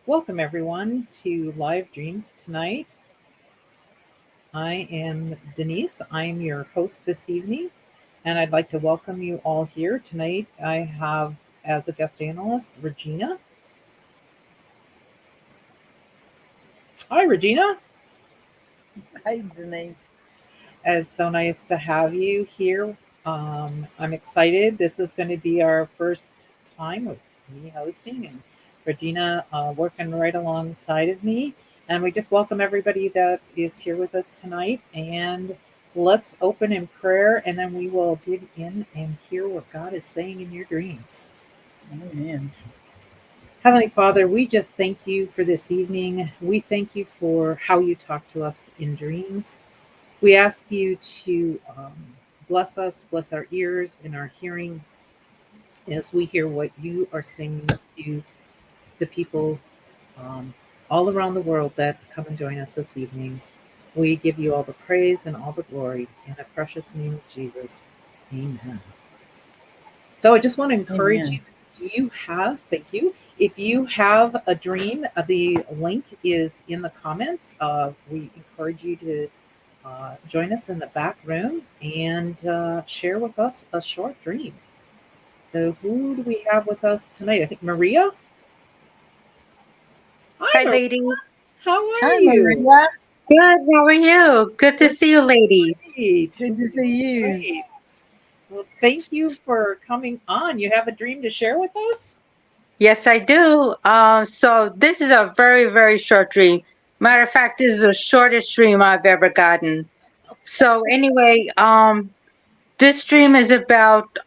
Welcome, everyone, to Live Dreams tonight. I am Denise. I'm your host this evening, and I'd like to welcome you all here tonight. I have as a guest analyst Regina. Hi, Regina. Hi, Denise. It's so nice to have you here. I'm excited. This is going to be our first time with me hosting and Regina working right alongside of me. And we just welcome everybody that is here with us tonight. And let's open in prayer and then we will dig in and hear what God is saying in your dreams. Amen. Heavenly Father, we just thank you for this evening. We thank you for how you talk to us in dreams. We ask you to bless us, bless our ears and our hearing as we hear what you are saying to the people um, all around the world that come and join us this evening. We give you all the praise and all the glory in the precious name of Jesus. Amen. So I just want to encourage you, Amen. if you have, thank you. If you have a dream, the link is in the comments. We encourage you to join us in the back room and share with us a short dream. So, who do we have with us tonight? I think Maria. Hi, Hi, Maria. ladies. How are Hi, you? Maria. Good. How are you? Good to We're see you, ladies. great. Good to see you. Great. Well, thank you for coming on. You have a dream to share with us? Yes, I do. So this is a very, very short dream. Matter of fact, this is the shortest dream I've ever gotten. So anyway, this dream is about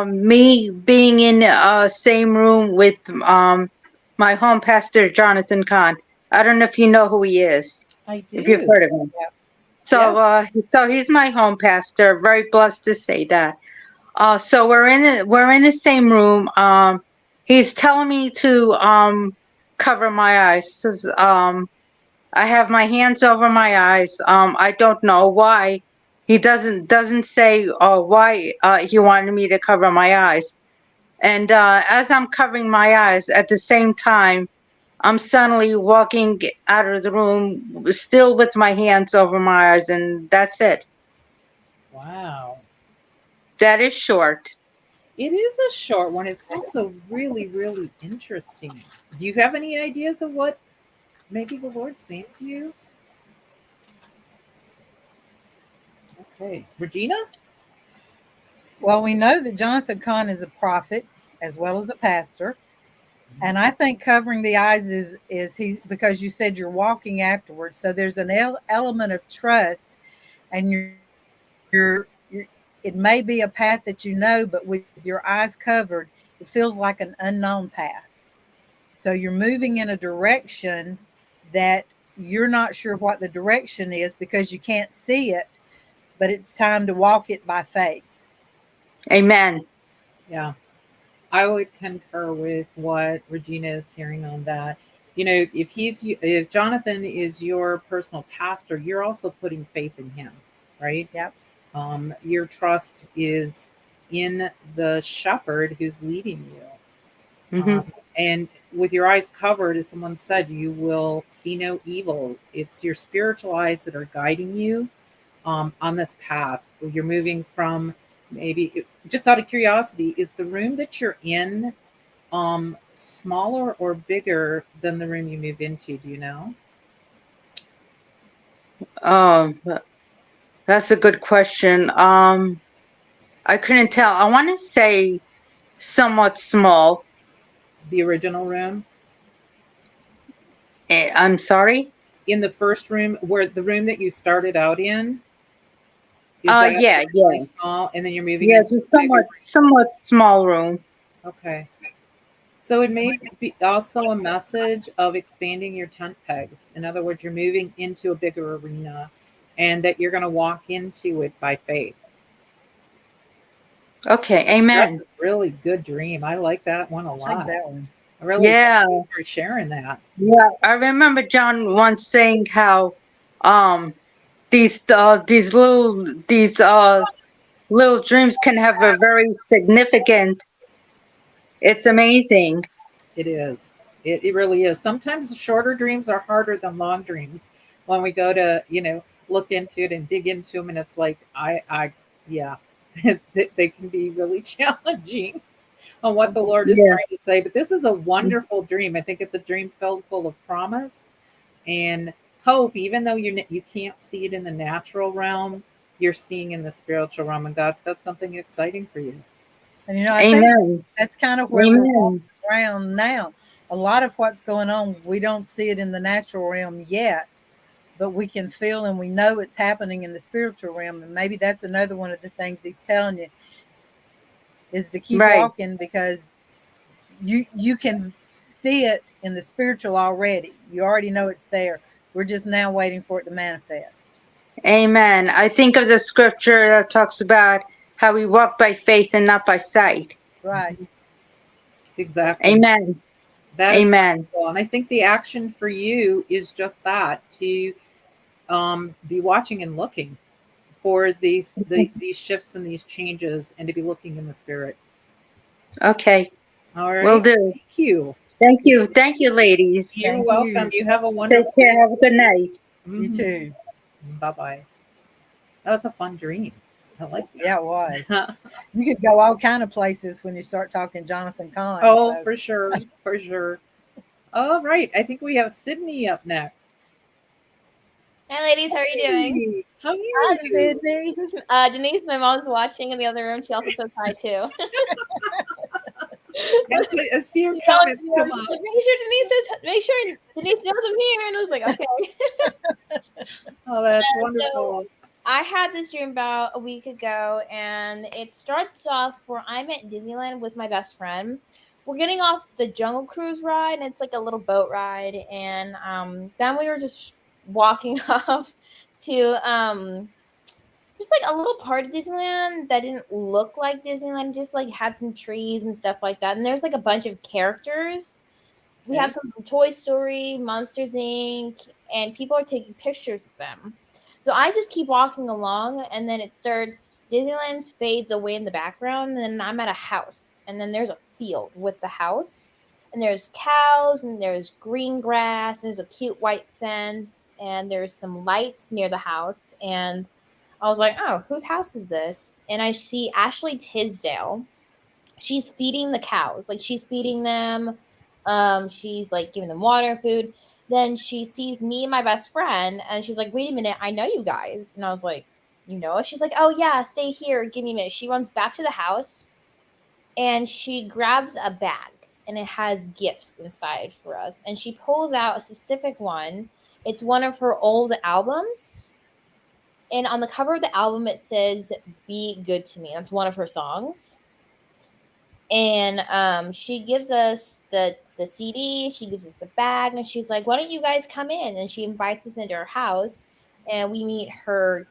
me being in the same room with my home pastor, Jonathan Kahn. I don't know if you know who he is, I if you've do. heard of him. So, Yes. so he's my home pastor. Very blessed to say that. So we're in the same room. He's telling me to cover my eyes. I have my hands over my eyes. I don't know why. He doesn't say why he wanted me to cover my eyes. And as I'm covering my eyes, at the same time, I'm suddenly walking out of the room, still with my hands over my eyes, and that's it. Wow. That is short. It is a short one. It's also really, really interesting. Do you have any ideas of what maybe the Lord's saying to you? Okay. Regina? Well, we know that Jonathan Kahn is a prophet as well as a pastor. And I think covering the eyes is he because you said you're walking afterwards. So there's an element of trust, and you're it may be a path that you know, but with your eyes covered, it feels like an unknown path. So you're moving in a direction that you're not sure what the direction is because you can't see it, but it's time to walk it by faith. Amen. Yeah. I would concur with what Regina is hearing on that. You know, if Jonathan is your personal pastor, you're also putting faith in him, right? Yep. Your trust is in the shepherd who's leading you. Hmm. And with your eyes covered, as someone said, you will see no evil. It's your spiritual eyes that are guiding you on this path. You're moving from maybe, just out of curiosity, is the room that you're in smaller or bigger than the room you move into? Do you know? Oh, that's a good question. I couldn't tell. I want to say somewhat small. The original room? I'm sorry. In the first room, where the room that you started out in, is that Yeah, really yeah, small? And then you're moving yeah. into Just a bigger somewhat small room. room? Okay. So it may be also a message of expanding your tent pegs. In other words, you're moving into a bigger arena and that you're going to walk into it by faith. Okay. That's Amen. a really good dream. I like that one a I like lot. that one. I really thank Yeah, you for sharing that. yeah. I remember John once saying how um these little dreams can have a very significant. It's amazing. It is. It really is. Sometimes shorter dreams are harder than long dreams when we go to, look into it and dig into them. And it's like, yeah, they can be really challenging on what the Lord is Yeah. trying to say. But this is a wonderful dream. I think it's a dream filled full of promise and hope, even though you can't see it in the natural realm, you're seeing in the spiritual realm, and God's got something exciting for you. And I think Amen. that's kind of where we're walking Amen. around now. A lot of what's going on, we don't see it in the natural realm yet, but we can feel and we know it's happening in the spiritual realm. And maybe that's another one of the things he's telling you is to keep Right. walking, because you can see it in the spiritual already. You already know it's there. We're just now waiting for it to manifest. Amen. I think of the scripture that talks about how we walk by faith and not by sight. That's right. Exactly. Amen. That is Amen. wonderful. And I think the action for you is just that, to be watching and looking for these shifts and these changes, and to be looking in the spirit. Okay. All Will right. do. Thank you. Thank you. Thank you, ladies. You're Thank welcome. you. You have a Take wonderful care. Have a good night. You too. Bye bye. That was a fun dream. I like Yeah, it was. that. You could go all kind of places when you start talking Jonathan Kahn. Oh, So. for sure. For sure. All right. I think we have Sydney up next. Hi, ladies. How are you doing? Hey, how are Hi, you? Sydney. Denise, my mom's watching in the other room. She also says hi too. I see your You know, comments she's come like, up. make sure Denise knows I'm here. And I was like, okay. Oh, that's So wonderful. I had this dream about a week ago, and it starts off where I'm at Disneyland with my best friend. We're getting off the Jungle Cruise ride, and it's like a little boat ride. And then we were just walking off to just like a little part of Disneyland that didn't look like Disneyland, just like had some trees and stuff like that. And there's like a bunch of characters. We have some from Toy Story, Monsters Inc., and people are taking pictures of them. So I just keep walking along, and then it starts, Disneyland fades away in the background, and then I'm at a house, and then there's a field with the house, and there's cows, and there's green grass, and there's a cute white fence, and there's some lights near the house, and I was like, oh, whose house is this? And I see Ashley Tisdale. She's feeding the cows. Like, she's feeding them. She's like giving them water and food. Then she sees me and my best friend, and she's like, wait a minute, I know you guys. And I was like, you know us? She's like, oh yeah, stay here. Give me a minute. She runs back to the house, and she grabs a bag, and it has gifts inside for us. And she pulls out a specific one. It's one of her old albums, and on the cover of the album it says "Be Good to Me." That's one of her songs. And she gives us the CD. She gives us the bag, and she's like, "Why don't you guys come in?" And she invites us into her house, and we meet her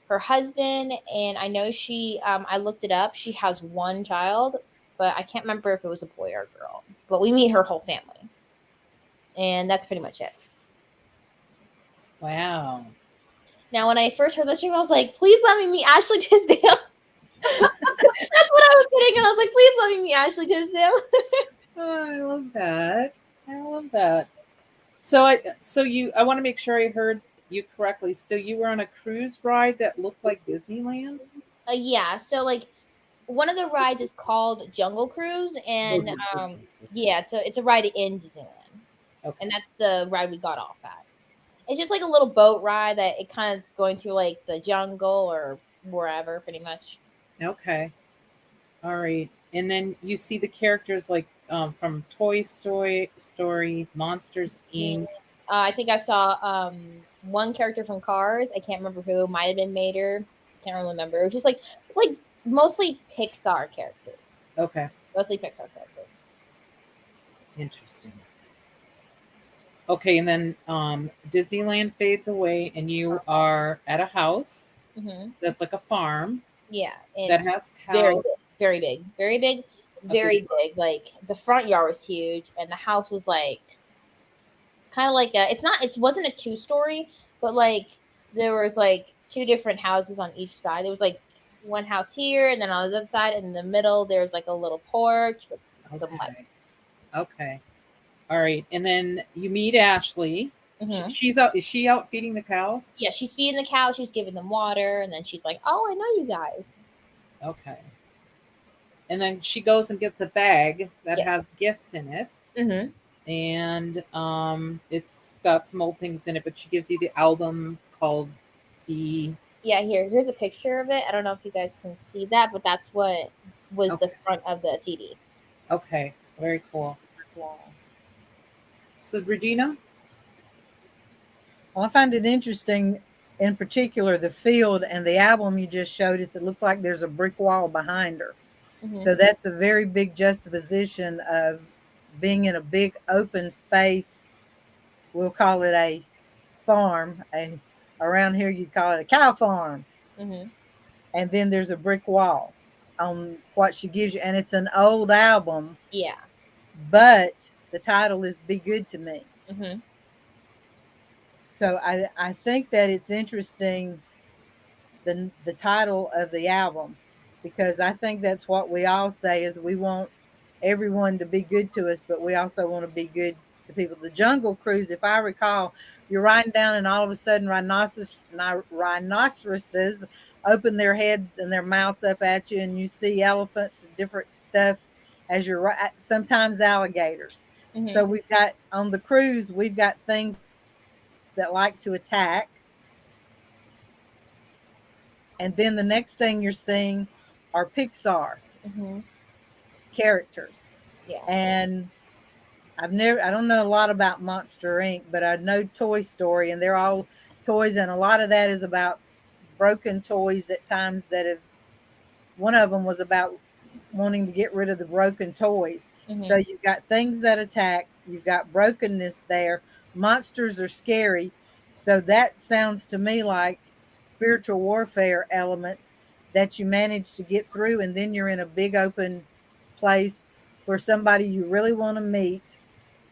husband. And I know she I looked it up. She has one child, but I can't remember if it was a boy or a girl. But we meet her whole family, and that's pretty much it. Wow. Now, when I first heard this dream, I was like, "Please let me meet Ashley Tisdale." That's what I was thinking, and I was like, "Please let me meet Ashley Tisdale." Oh, I love that. I love that. I want to make sure I heard you correctly. So you were on a cruise ride that looked like Disneyland? Yeah, so like one of the rides is called Jungle Cruise, and yeah, it's a ride in Disneyland, Okay. and that's the ride we got off at. It's just like a little boat ride that it kind of is going through like the jungle or wherever, pretty much. Okay. All right. And then you see the characters like from Toy Story, Monsters Mm, Inc. I think I saw one character from Cars. I can't remember who. Might have been Mater. Can't really remember. It was just like mostly Pixar characters. Okay. Mostly Pixar characters. Interesting. Okay, and then Disneyland fades away, and you are at a house Mm-hmm. that's like a farm Yeah, and that it's has very cows. big, very big, very big, very big. Like the front yard was huge, and the house was like kind of like a. It's not. It wasn't a 2-story, but like there was like two different houses on each side. There was like one house here, and then on the other side, and in the middle, there's like a little porch with some Okay. lights. Okay. All right, and then you meet Ashley. Mhm. She's out. Is she out feeding the cows? Yeah, she's feeding the cows, she's giving them water, and then she's like, "Oh, I know you guys." Okay. And then she goes and gets a bag that Yeah. has gifts in it, Mhm. and it's got some old things in it. But she gives you the album called "Be." Yeah, here's a picture of it. I don't know if you guys can see that, but that's what was the Okay. front of the CD. Okay. Very cool. So Regina. Well, I find it interesting, in particular, the field and the album you just showed us. It looked like there's a brick wall behind her. Mhm. So that's a very big juxtaposition of being in a big open space. We'll call it a farm. Around here, you'd call it a cow farm. Mhm. And then there's a brick wall on what she gives you. And it's an old album, Yeah. but the title is Be Good to Me. Mhm. So I think that it's interesting the title of the album, because I think that's what we all say is we want everyone to be good to us, but we also want to be good to people. The Jungle Cruise, if I recall, you're riding down and all of a sudden rhinoceroses open their heads and their mouths up at you, and you see elephants and different stuff as you're sometimes alligators. So Mhm. we've got on the cruise, we've got things that like to attack. And then the next thing you're seeing are Pixar Mhm. characters. Yeah. And I don't know a lot about Monster Inc., but I know Toy Story, and they're all toys. And a lot of that is about broken toys at times one of them was about wanting to get rid of the broken toys. So Mhm. you've got things that attack, you've got brokenness there. Monsters are scary. So that sounds to me like spiritual warfare elements that you manage to get through. And then you're in a big open place where somebody you really want to meet.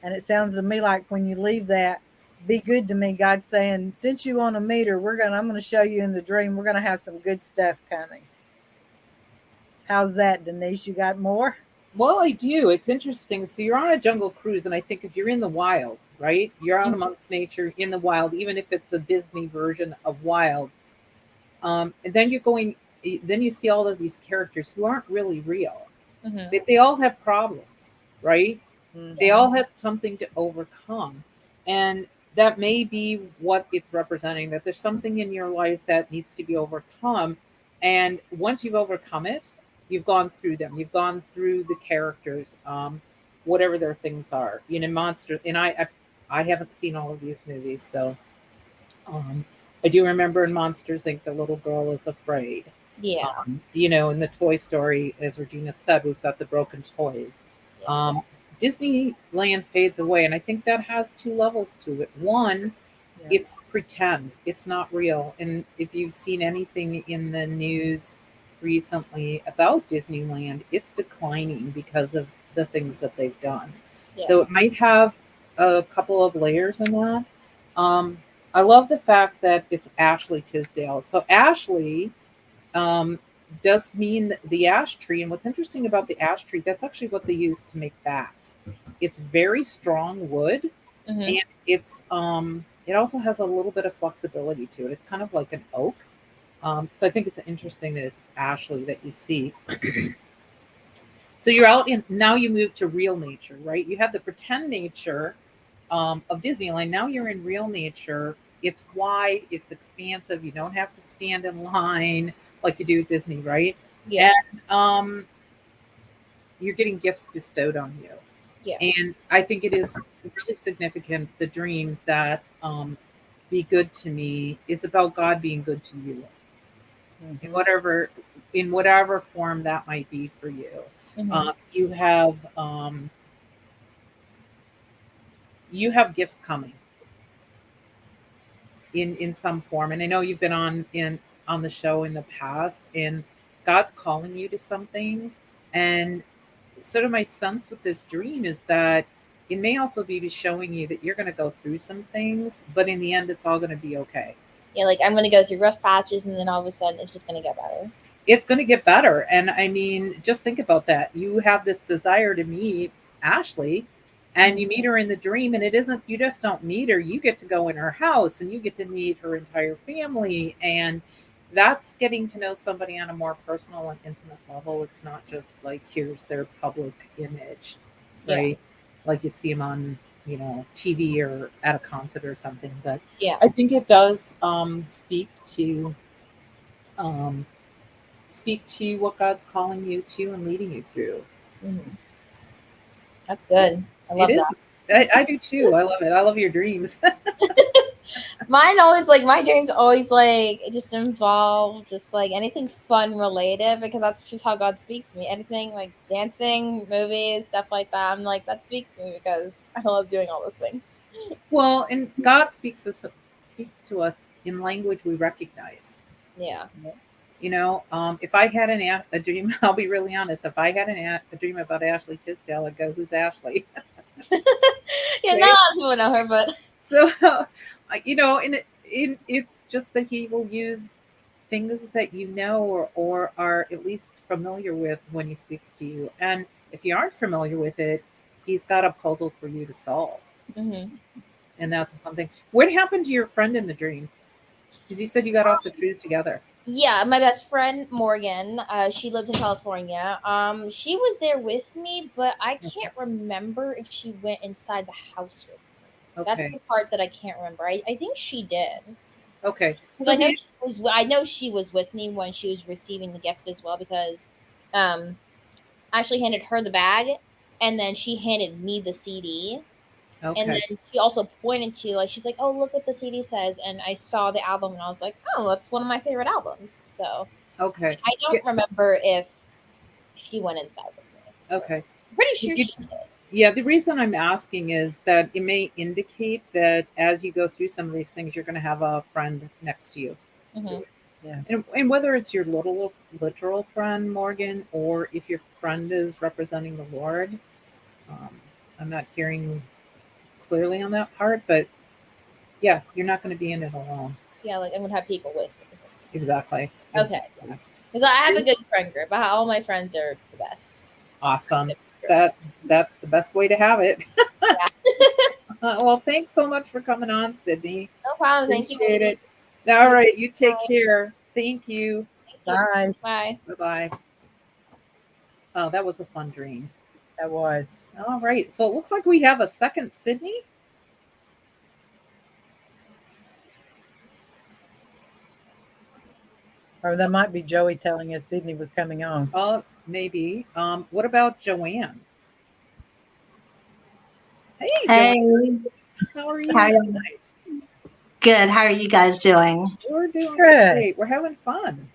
And it sounds to me like when you leave that, be good to me, God's saying, since you want to meet her, I'm going to show you in the dream, we're going to have some good stuff coming. How's that, Denise? You got more? Well, I do. It's interesting. So you're on a jungle cruise, and I think if you're in the wild, right? You're out Mhm. amongst nature in the wild, even if it's a Disney version of wild. And then you're going. Then you see all of these characters who aren't really real, Mhm. but they all have problems, right? They Mm-hmm. all have something to overcome, and that may be what it's representing. That there's something in your life that needs to be overcome, and once you've overcome it, you've gone through them. You've gone through the characters, whatever their things are. You know, monster. And I haven't seen all of these movies, so I do remember in Monsters Inc. the little girl is afraid. Yeah. You know, in the Toy Story, as Regina said, we've got the broken toys. Yeah. Disneyland fades away, and I think that has two levels to it. One, Yeah. it's pretend, it's not real. And if you've seen anything in the news recently about Disneyland, it's declining because of the things that they've done. So Yeah. it might have a couple of layers in that. Um, I love the fact that it's Ashley Tisdale. So Ashley um, does mean the ash tree. And what's interesting about the ash tree, that's actually what they use to make bats. It's very strong wood, Mhm. and it also has a little bit of flexibility to it. It's kind of like an oak. So I think it's interesting that it's Ashley that you see. So you're out in now you move to real nature, right? You have the pretend nature of Disneyland. Now you're in real nature. It's wide, it's expansive. You don't have to stand in line like you do at Disney, right? Yeah. And you're getting gifts bestowed on you. Yeah. And I think it is really significant, the dream that be good to me is about God being good to you in Mm-hmm. whatever form that might be for you. Mhm. You have gifts coming in some form, and I know you've been on the show in the past, and God's calling you to something. And sort of my sense with this dream is that it may also be showing you that you're going to go through some things, but in the end, it's all going to be okay. Yeah, like I'm gonna go through rough patches, and then all of a sudden, it's just gonna get better. It's going to get better. And I mean, just think about that. You have this desire to meet Ashley, and you meet her in the dream, and it isn't, you just don't meet her, you get to go in her house and you get to meet her entire family, and that's getting to know somebody on a more personal and intimate level. It's not just like here's their public image, Yeah. right? Like you'd see them on, TV or at a concert or something. But Yeah. I think it does um, speak to what God's calling you to and leading you through. Mhm. That's good. I love It is. that. I do too. I love it. I love your dreams. Mine always like my dreams always like just involve just like anything fun related, because that's just how God speaks to me. Anything like dancing, movies, stuff like that. I'm like, that speaks to me because I love doing all those things. Well, and God speaks to us in language we recognize. Yeah. If I had a dream, I'll be really honest. If I had a dream about Ashley Tisdale, I'd go, "Who's Ashley?" Yeah, Right? not a lot of people know her, but So, it's just that He will use things that or are at least familiar with when He speaks to you. And if you aren't familiar with it, He's got a puzzle for you to solve. Mhm. And that's a fun thing. What happened to your friend in the dream? Because you said you got off the cruise together. Yeah, my best friend Morgan, she lives in California. She was there with me, but I can't remember if she went inside the house with me. That's Okay. the part that I can't remember. I think she did. Okay. Because I know she was with me when she was receiving the gift as well, because I actually handed her the bag and then she handed me the CD. Okay. And then she also pointed to, like, she's like, "Oh, look what the CD says." And I saw the album and I was like, "Oh, that's one of my favorite albums." So Okay. I don't remember if she went inside with me. So Okay. I'm pretty sure she did. Yeah, the reason I'm asking is that it may indicate that as you go through some of these things, you're going to have a friend next to you. Mhm. Yeah. And whether it's your literal friend, Morgan, or if your friend is representing the Lord, I'm not hearing clearly on that part, but yeah, you're not going to be in it alone. Yeah, like I'm gonna have people with me. Exactly. Okay. Because I have a good friend group. All my friends are the best. Awesome. That's the best way to have it. Well, thanks so much for coming on, Sydney. No problem. Thank you. Appreciate it. All right, you take care. Thank you. Bye. Bye. Bye-bye. Oh, that was a fun dream. That was. All right, so it looks like we have a second Sydney. Or that might be Joey telling us Sydney was coming on. Maybe. What about Joanne? Hey, Hey, Joanne. How are you how are you? tonight? Good. How are you guys doing? We're doing Good. great. We're having fun.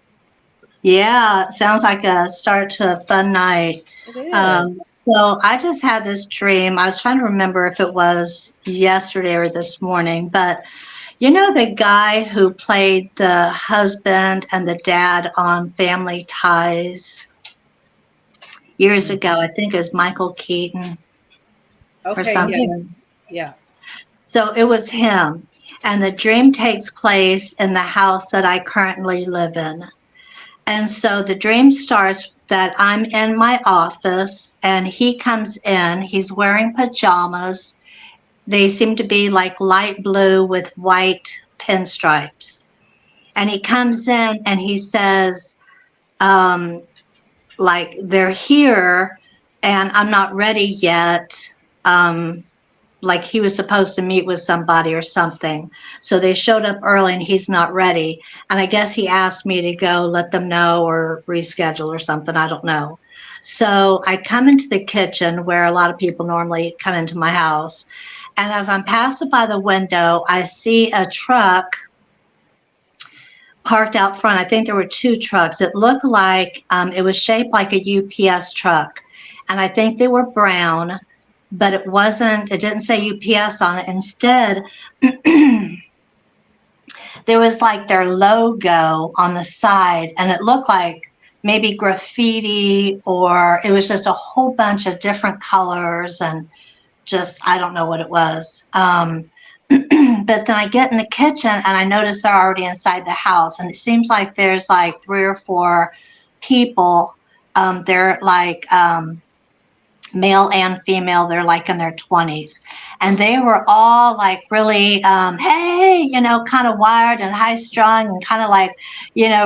Yeah, sounds like a start to a fun night. It is. So I just had this dream. I was trying to remember if it was yesterday or this morning, but you know the guy who played the husband and the dad on Family Ties years ago? I think it was Michael Keaton or Okay, something. yes. So it was him. And the dream takes place in the house that I currently live in. And so the dream starts that I'm in my office and he comes in. He's wearing pajamas. They seem to be like light blue with white pinstripes. And he comes in and he says, like, they're here and I'm not ready yet. Like he was supposed to meet with somebody or something. So they showed up early and he's not ready. And I guess he asked me to go let them know or reschedule or something. I don't know. So I come into the kitchen where a lot of people normally come into my house. And as I'm passing by the window, I see a truck parked out front. I think there were two trucks. It looked like it was shaped like a UPS truck. And I think they were brown. But it didn't say UPS on it. Instead, there was like their logo on the side, and it looked like maybe graffiti, or it was just a whole bunch of different colors and just, I don't know what it was. But then I get in the kitchen and I notice they're already inside the house, and it seems like there's like 3 or 4 people. They're like, male and female. They're like in their 20s. And they were all like really, hey, kind of wired and high strung and kind of like,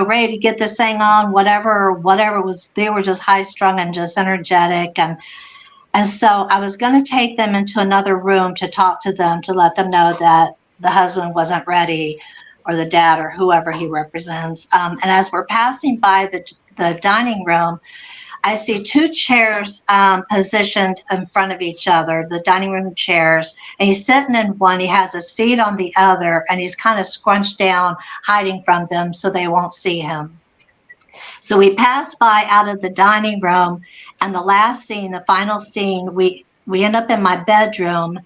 ready to get this thing on, whatever was, they were just high strung and just energetic. And so I was going to take them into another room to talk to them, to let them know that the husband wasn't ready, or the dad, or whoever he represents. And as we're passing by the dining room, I see two chairs positioned in front of each other, the dining room chairs, and he's sitting in one, he has his feet on the other, and he's kind of scrunched down, hiding from them so they won't see him. So we pass by out of the dining room, and the last scene, the final scene, we end up in my bedroom,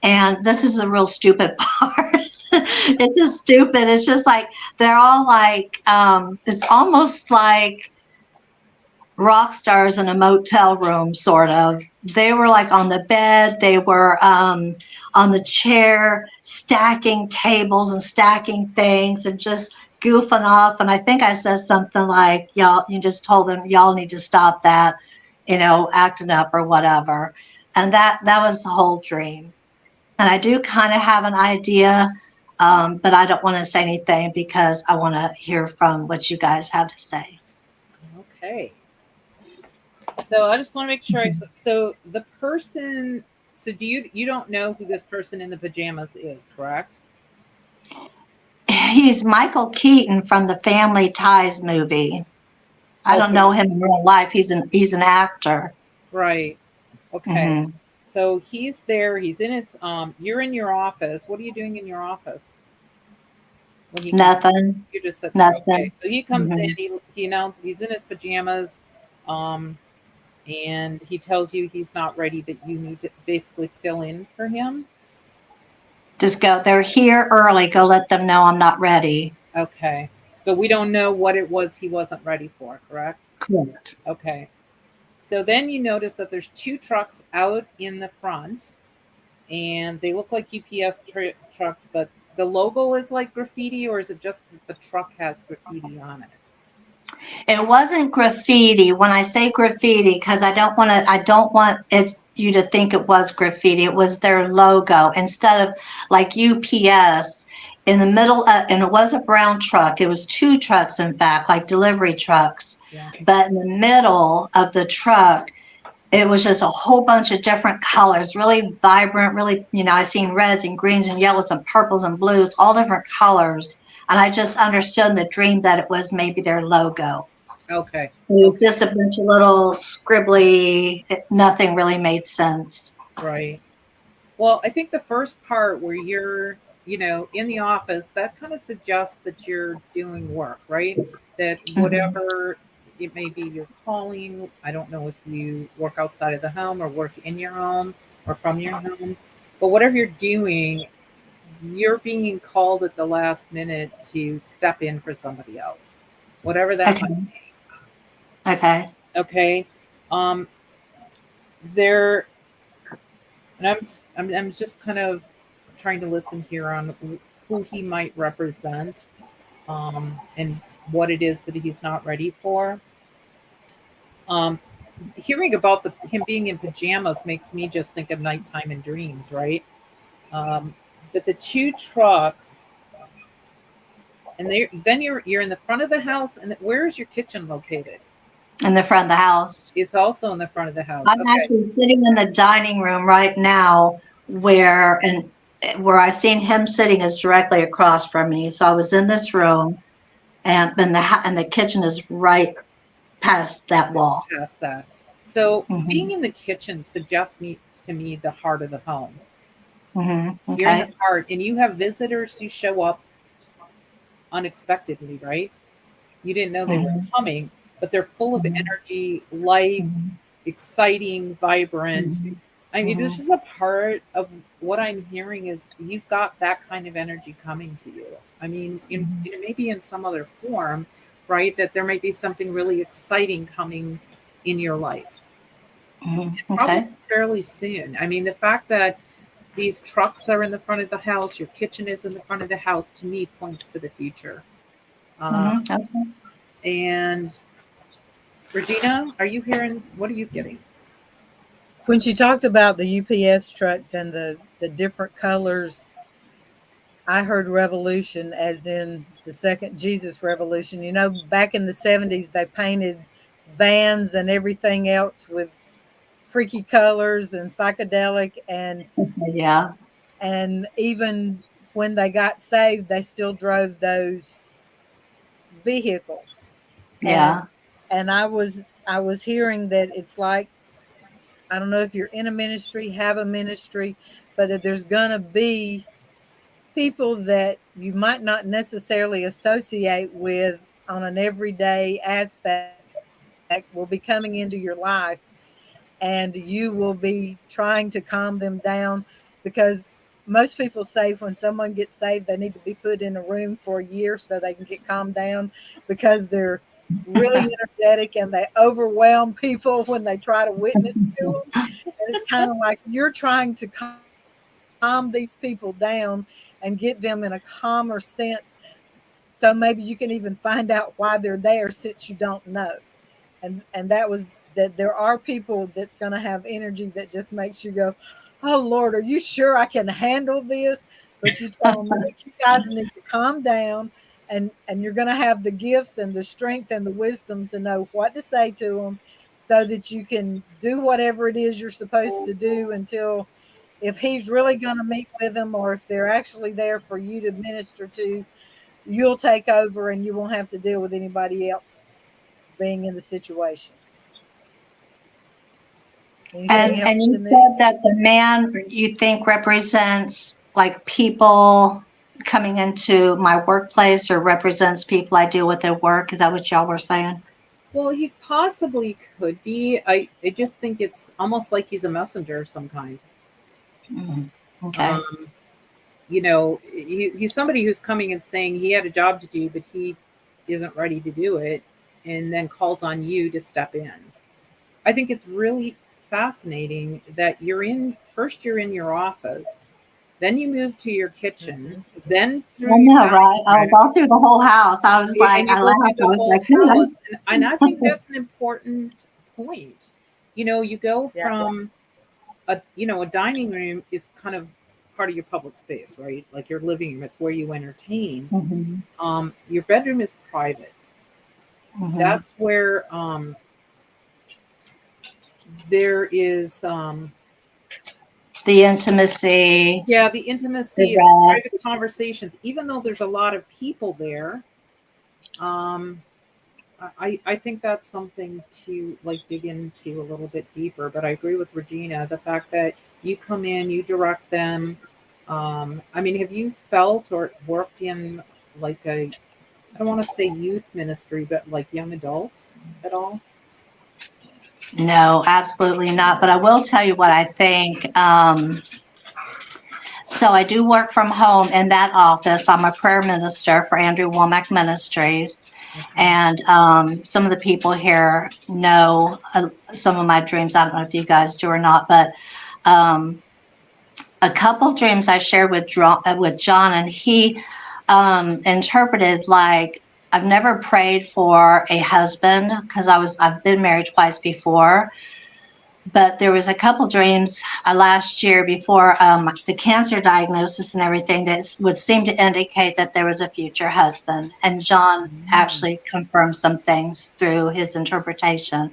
and this is a real stupid part. It's just stupid. It's just like, they're all like, it's almost like rock stars in a motel room, sort of. They were like on the bed, they were on the chair, stacking tables and stacking things and just goofing off. And I think I said something like, y'all, you just told them, y'all need to stop that, acting up or whatever. And that was the whole dream. And I do kind of have an idea, but I don't want to say anything because I want to hear from what you guys have to say. Okay. So I just want to make sure. So the person. So you don't know who this person in the pajamas is, correct? He's Michael Keaton from the Family Ties movie. I don't know him in real life. He's an actor. Right. Okay. Mm-hmm. So he's there. He's in his. You're in your office. What are you doing in your office? Nothing. You just said nothing. Okay. So he comes in. He announced he's in his pajamas, and he tells you he's not ready. That you need to basically fill in for him. Just go. They're here early. Go let them know I'm not ready. Okay. But we don't know what it was he wasn't ready for. Correct. Correct. Okay. So then you notice that there's two trucks out in the front, and they look like UPS trucks, but the logo is like graffiti, or is it just that the truck has graffiti on it? It wasn't graffiti. When I say graffiti, because I don't want you to think it was graffiti. It was their logo instead of like UPS in the middle, and it was a brown truck. It was two trucks, in fact, like delivery trucks. Yeah. But in the middle of the truck, it was just a whole bunch of different colors, really vibrant, really, I seen reds and greens and yellows and purples and blues, all different colors. And I just understood in the dream that it was maybe their logo. Okay. It was just a bunch of little scribbly, nothing really made sense. Right. Well, I think the first part where you're, in the office, that kind of suggests that you're doing work, right? That whatever it may be you're calling, I don't know if you work outside of the home or work in your home or from your home, but whatever you're doing, you're being called at the last minute to step in for somebody else, whatever that might be. Okay. Okay. There, and I'm just kind of trying to listen here on who he might represent, and what it is that he's not ready for. Hearing about him being in pajamas makes me just think of nighttime and dreams, right? But the two trucks, and then you're in the front of the house, and where is your kitchen located? In the front of the house. It's also in the front of the house. I'm actually sitting in the dining room right now, where I seen him sitting is directly across from me. So I was in this room, and the kitchen is right past that wall. Past that. So being in the kitchen suggests to me the heart of the home. Mm-hmm. Okay. You're in the heart, and you have visitors who show up unexpectedly, right? You didn't know they were coming, but they're full of energy, life, exciting, vibrant. I mean, this is a part of what I'm hearing is you've got that kind of energy coming to you. I mean, maybe in some other form, right? That there might be something really exciting coming in your life. Probably fairly soon. I mean, the fact that these trucks are in the front of the house, your kitchen is in the front of the house, to me points to the future. And Regina, are you hearing? What are you getting? When she talked about the UPS trucks and the different colors, I heard revolution as in the second Jesus revolution. You know, back in the 70s, they painted vans and everything else with freaky colors and psychedelic, Yeah. and even when they got saved, they still drove those vehicles. And Yeah. I was hearing that it's like, I don't know if you're in a ministry, have a ministry, but that there's gonna be people that you might not necessarily associate with on an everyday aspect will be coming into your life, and you will be trying to calm them down, because most people say when someone gets saved they need to be put in a room for a year so they can get calmed down, because they're really energetic and they overwhelm people when they try to witness to them. And it's kind of like you're trying to calm these people down and get them in a calmer sense, so maybe you can even find out why they're there since you don't know. And that was that there are people that's going to have energy that just makes you go, oh Lord, are you sure I can handle this? But you tell them, look, you guys need to calm down, and you're going to have the gifts and the strength and the wisdom to know what to say to them, so that you can do whatever it is you're supposed to do, until if he's really going to meet with them, or if they're actually there for you to minister to, you'll take over and you won't have to deal with anybody else being in the situation. Anything And else, you said Denise? that the man you think represents like people coming into my workplace, or represents people I deal with at work. Is that what y'all were saying? Well, he possibly could be. I just think it's almost like he's a messenger of some kind. Mm, okay. Um, he's somebody who's coming and saying he had a job to do, but he isn't ready to do it, and then calls on you to step in. I think it's really fascinating that you're in your office, then you move to your kitchen, Mhm. then I through your know, dining right? I was room, all through the whole house. I was like, and you I go through laughed. I the was whole like, "Hmm." house. And I think that's an important point. You go Yeah. from a dining room is kind of part of your public space, right? Like your living room, it's where you entertain. Mhm, Your bedroom is private. mhm. That's where there is The intimacy, yeah, the the intimacy, it's private rest. conversations. Even though there's a lot of people there, um, I think that's something to like dig into a little bit deeper. But I agree with Regina, the fact that you come in, you direct them. I mean, have you felt or worked in like I don't want to say youth ministry, but like young adults at all? No, absolutely not. But I will tell you what I think. So I do work from home in that office. I'm a prayer minister for Andrew Womack Ministries. Okay. And some of the people here know some of my dreams. I don't know if you guys do or not, but um, a couple dreams I shared with John, and he interpreted like I've never prayed for a husband because I've been married twice before, but there was a couple dreams last year before the cancer diagnosis and everything that would seem to indicate that there was a future husband. And John Mm. actually confirmed some things through his interpretation.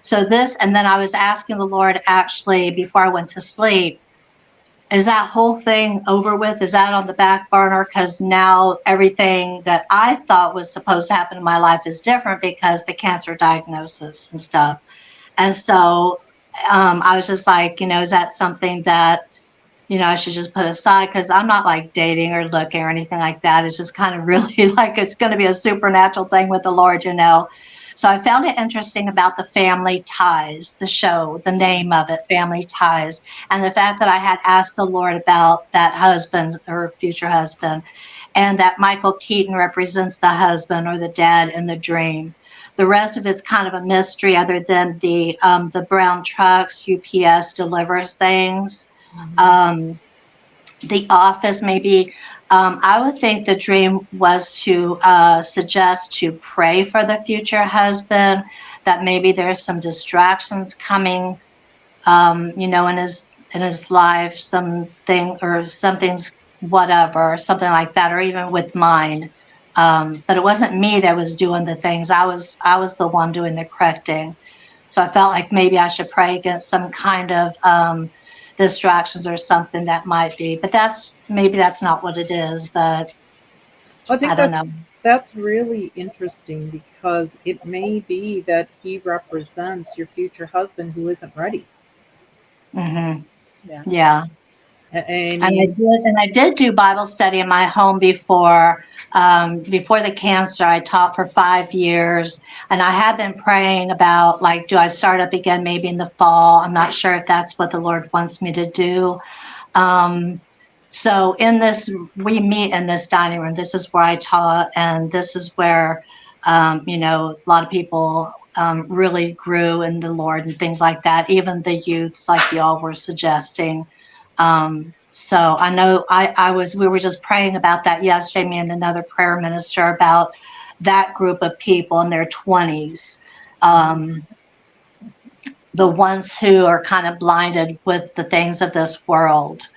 So this, and then I was asking the Lord actually before I went to sleep, is that whole thing over with? Is that on the back burner? Because now everything that I thought was supposed to happen in my life is different because the cancer diagnosis and stuff. And so I was just like, is that something that, I should just put aside? Because I'm not like dating or looking or anything like that. It's just kind of really like it's going to be a supernatural thing with the Lord. So I found it interesting about the Family Ties, the show, the name of it, Family Ties, and the fact that I had asked the Lord about that husband or future husband, and that Michael Keaton represents the husband or the dad in the dream. The rest of it's kind of a mystery, other than the brown trucks, UPS delivers things. Mhm. Um, the office, maybe. I would think the dream was to suggest to pray for the future husband, that maybe there's some distractions coming in his life, something's whatever, something like that, or even with mine. But it wasn't me that was doing the things. I was the one doing the correcting. So I felt like maybe I should pray against some kind of distractions or something that might be. But maybe that's not what it is. But I I think don't know. that's really interesting because it may be that he represents your future husband who isn't ready. Hmm. Yeah. Yeah. I And mean, I did do Bible study in my home before the cancer. I taught for 5 years, and I have been praying about, like, do I start up again maybe in the fall? I'm not sure if that's what the Lord wants me to do. Um, so we meet in this dining room. This is where I taught, and this is where, a lot of people really grew in the Lord and things like that. Even the youths, like y'all were suggesting. So I know we were just praying about that yesterday, me and another prayer minister, about that group of people in their 20s. The ones who are kind of blinded with the things of this world,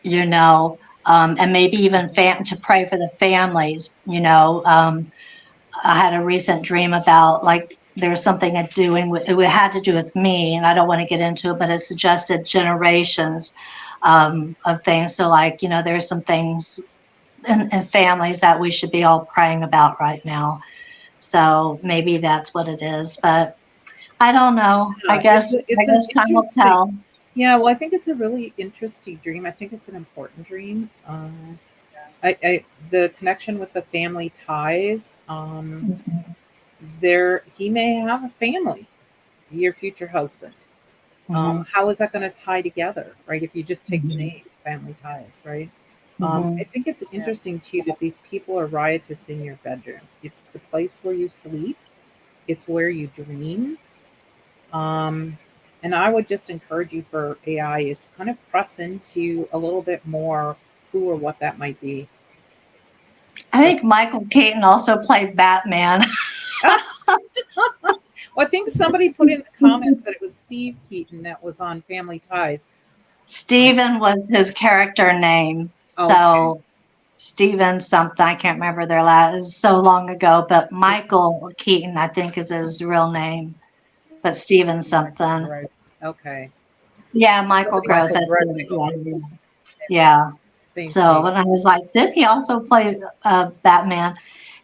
and maybe even to pray for the families. I had a recent dream about, like, there's something it had to do with me, and I don't want to get into it, but it suggested generations of things. So, like, there's some things in families that we should be all praying about right now. So maybe that's what it is, but I don't know. I yeah, guess it's an time will interesting. tell. Yeah, well, I think it's a really interesting dream. I think it's an important dream. The connection with the family ties. There, he may have a family, your future husband. Hmm. How is that going to tie together, right? If you just take the Hmm. name family ties, right? Hmm. I think it's interesting too that these people are riotous in your bedroom. It's the place where you sleep. It's where you dream. Um, and I would just encourage you for AI is kind of press into a little bit more who or what that might be. I So, think Michael Keaton also played Batman. well, I think somebody put in the comments that it was Steve Keaton that was on Family Ties. I, Steven was his character name. okay, So Steven something, I can't remember their last, it was so long ago, but Michael Keaton, I think, is his real name, but Steven something. okay. Yeah, Michael Somebody Gross. Michael That's Gross. it. Gross. Yeah. Yeah. Thanks, So Nate. when I was like, did he also play Batman?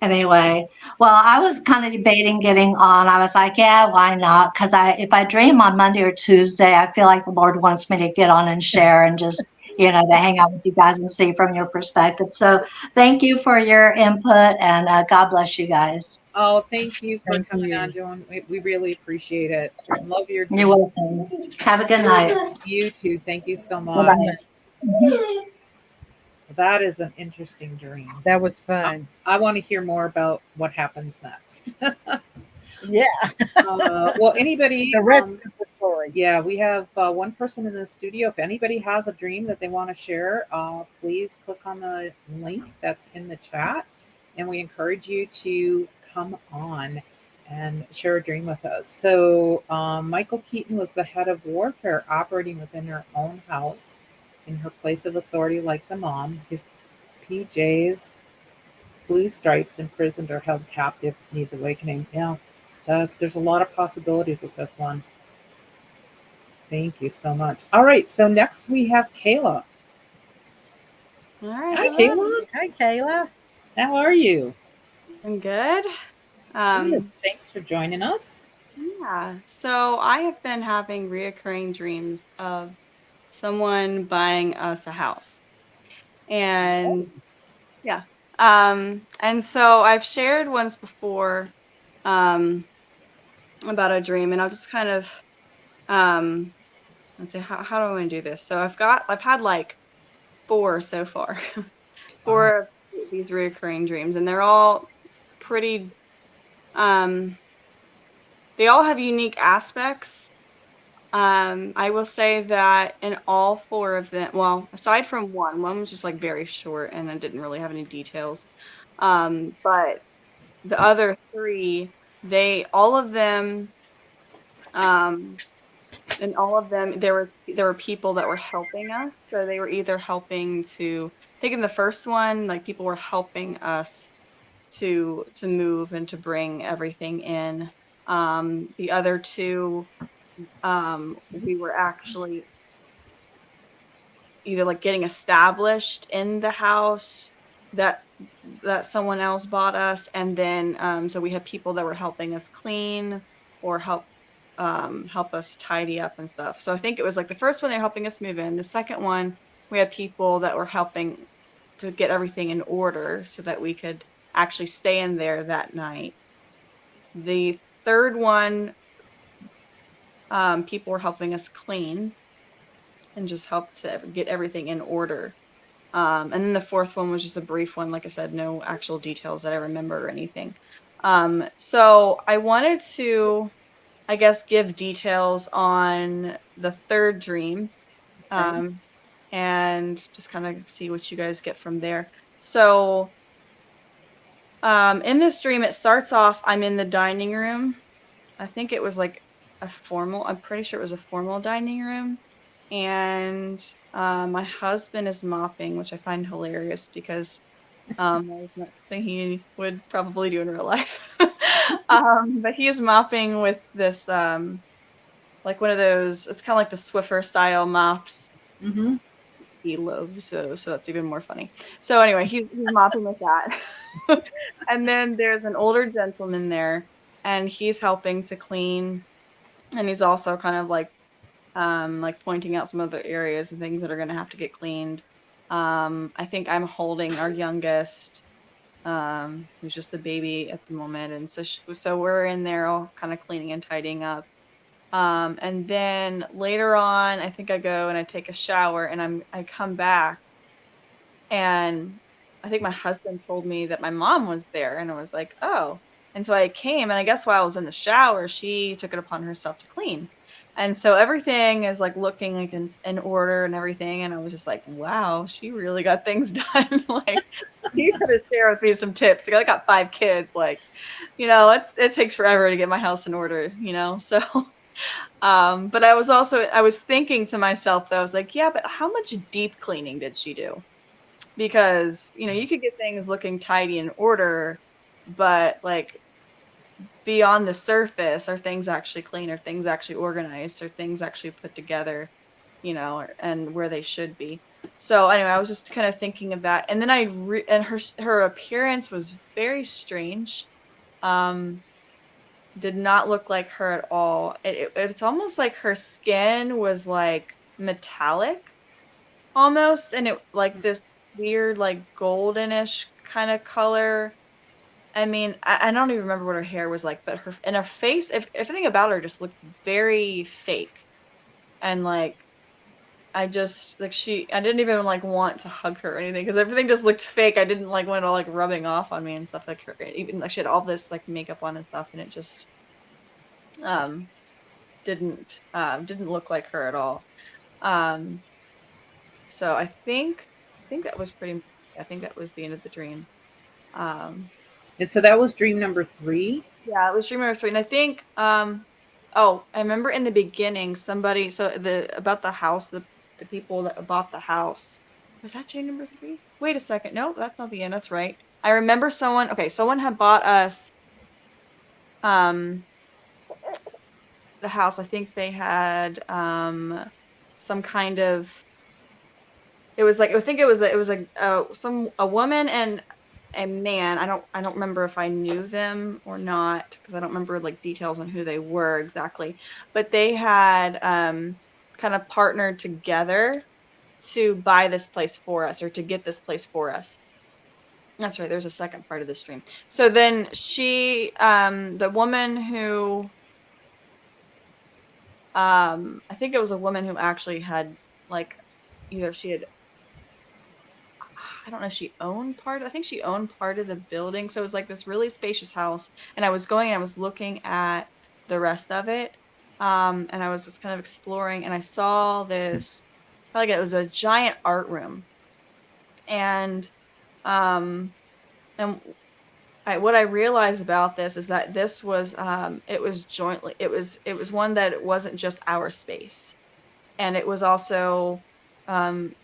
Anyway, well, I was kind of debating getting on. I was like, yeah, why not? Because if I dream on Monday or Tuesday, I feel like the Lord wants me to get on and share and just, to hang out with you guys and see from your perspective. So thank you for your input, and God bless you guys. Oh, thank you for Thank coming you. on, Joan. We really appreciate it. Love your You're dream. welcome. Have a good night. You too. Thank you so Bye much. bye. That is an interesting dream. That was I, fun. I want to hear more about what happens next. Yeah. Well, anybody, The rest of the story. yeah, we have one person in the studio. If anybody has a dream that they want to share, please click on the link that's in the chat. And we encourage you to come on and share a dream with us. So, Michael Keaton was the head of warfare operating within her own house in her place of authority, like the mom. His PJs, blue stripes, imprisoned or held captive, needs awakening. Yeah, there's a lot of possibilities with this one. Thank you so much. All right, so next we have Kayla. All right, Hi, hello. Kayla. Hi, Kayla. How are you? I'm good. Good. Thanks for joining us. Yeah. So I have been having reoccurring dreams of someone buying us a house. And yeah. And so I've shared once before um about a dream, and I'll just kind of um let's see how do I want to do this? So I've had like four so far. Wow. Four of these reoccurring dreams, and they're all pretty um they all have unique aspects. I will say that in all four of them, well, aside from one was just like very short and then didn't really have any details. But the other three, all of them, um, and all of them, there were people that were helping us. So they were either helping to, I think in the first one, like people were helping us to move and to bring everything in. The other two, we were actually either like getting established in the house that someone else bought us, and then so we had people that were helping us clean or help us tidy up and stuff. So I think it was like the first one they're helping us move in. The second one we had people that were helping to get everything in order so that we could actually stay in there that night. The third one, people were helping us clean and just help to get everything in order. And then the fourth one was just a brief one. Like I said, no actual details that I remember or anything. So I wanted to, I guess, give details on the third dream, and just kind of see what you guys get from there. So in this dream, it starts off, I'm in the dining room. I think it was like I'm pretty sure it was a formal dining room. And my husband is mopping, which I find hilarious because that is not something he would probably do in real life. But he is mopping with this, like one of those, it's kind of like the Swiffer style mops. Mm-hmm. He loves, so that's even more funny. So anyway, he's mopping with that. And then there's an older gentleman there, and he's helping to clean, and he's also kind of like pointing out some other areas and things that are going to have to get cleaned. I think I'm holding our youngest, who's just a baby at the moment, and so we're in there all kind of cleaning and tidying up. And then later on, I think I go and I take a shower, and I come back, and I think my husband told me that my mom was there, and I was like, oh. And so I came, and I guess while I was in the shower, she took it upon herself to clean. And so everything is like looking like in order and everything. And I was just like, wow, she really got things done. Like, you gotta share with me some tips. Like, I got 5 kids. Like, it takes forever to get my house in order. So, but I was thinking to myself, though, I was like, yeah, but how much deep cleaning did she do? Because, you could get things looking tidy in order, but like beyond the surface, are things actually clean? Are things actually organized? Are things actually put together, and where they should be? So anyway, I was just kind of thinking of that. And then and her appearance was very strange. Did not look like her at all. It's almost like her skin was like metallic almost, and it like this weird like goldenish kind of color. I mean, I don't even remember what her hair was like, but her face, if everything about her just looked very fake. And like I didn't even like want to hug her or anything because everything just looked fake. I didn't like want to like rubbing off on me and stuff like her. Even like she had all this like makeup on and stuff, and it just didn't look like her at all. So I think that was I think that was the end of the dream. And so that was dream number 3. Yeah, it was dream number 3. And I think oh, I remember in the beginning somebody about the house, the people that bought the house. Was that dream number 3? Wait a second. No, that's not the end. That's right. I remember someone had bought us the house. I think they had some kind of, it was like, I think it was a woman and a man. I don't remember if I knew them or not because I don't remember like details on who they were exactly. But they had kind of partnered together to buy this place for us, or to get this place for us. That's right. There's a second part of the stream. So then the woman who, I think it was a woman who actually had like, either she had, I don't know if she owned I think she owned part of the building. So it was like this really spacious house. And I was looking at the rest of it. And I was just kind of exploring, and I saw this, like it was a giant art room. And what I realized about this is that this was it was jointly it was one that it wasn't just our space, and it was also um,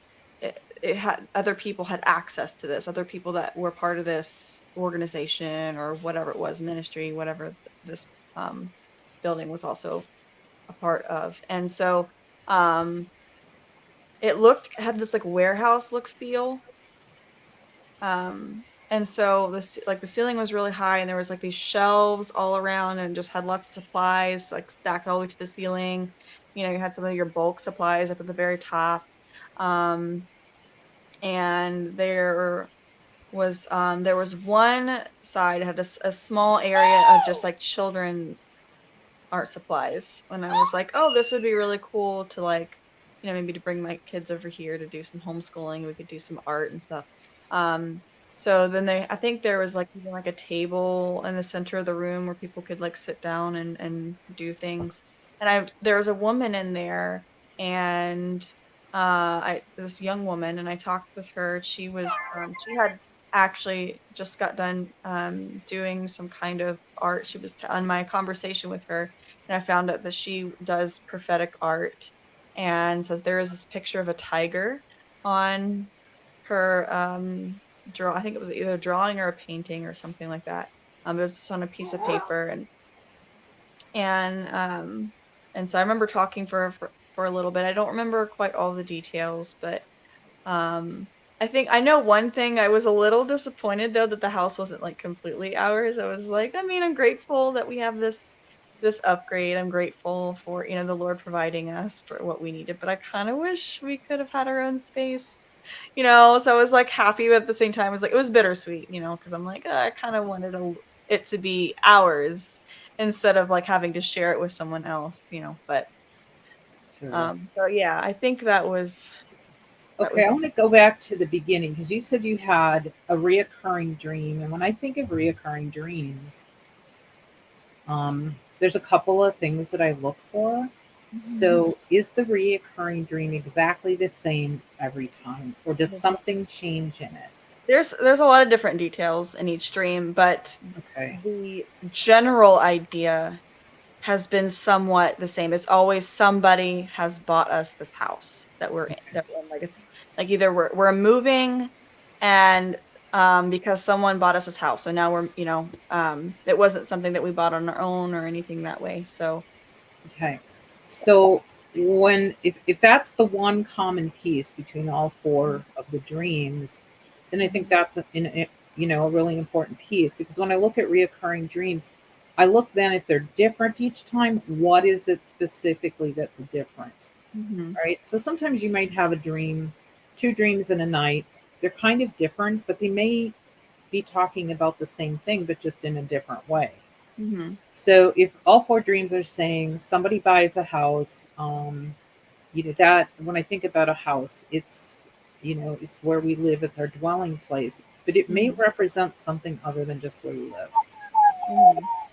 it had other people had access to this, other people that were part of this organization or whatever it was, ministry, whatever this um, building was also a part of. And so um, it had this like warehouse look feel. And so the ceiling was really high, and there was like these shelves all around, and just had lots of supplies like stacked all the way to the ceiling. You know, you had some of your bulk supplies up at the very top. Um, and there was one side had a small area of just like children's art supplies, when I was like, oh, this would be really cool to like, maybe to bring my kids over here to do some homeschooling. We could do some art and stuff. Um, so then I think there was like even like a table in the center of the room where people could like sit down and do things. And there was a woman in there, and this young woman, and I talked with her. She had actually just got done doing some kind of art. She was on my conversation with her, and I found out that she does prophetic art. And so there is this picture of a tiger on her I think it was either a drawing or a painting or something like that. It was just on a piece of paper, and and so I remember talking for a little bit. I don't remember quite all the details, but I think I know one thing. I was a little disappointed though that the house wasn't like completely ours. I was like, I mean, I'm grateful that we have this upgrade. I'm grateful for, the Lord providing us for what we needed, but I kind of wish we could have had our own space. So I was like happy, but at the same time, it was bittersweet, because I'm like, I kind of wanted it to be ours instead of like having to share it with someone else, but Sure. so yeah, I think that was Okay, I want to go back to the beginning because you said you had a reoccurring dream. And when I think of reoccurring dreams, there's a couple of things that I look for. So, is the reoccurring dream exactly the same every time, or does something change in it? There's a lot of different details in each dream, but Okay. the general idea has been somewhat the same. It's always somebody has bought us this house that we're in. Like it's like either we're moving, and because someone bought us this house, so now we're it wasn't something that we bought on our own or anything that way. So Okay. So if that's the one common piece between all four of the dreams, then I think that's a really important piece, because when I look at reoccurring dreams, I look then if they're different each time, what is it specifically that's different? Right? So sometimes you might have two dreams in a night. They're kind of different, but they may be talking about the same thing, but just in a different way. So if all four dreams are saying somebody buys a house, that when I think about a house, it's where we live, it's our dwelling place, but it may represent something other than just where we live.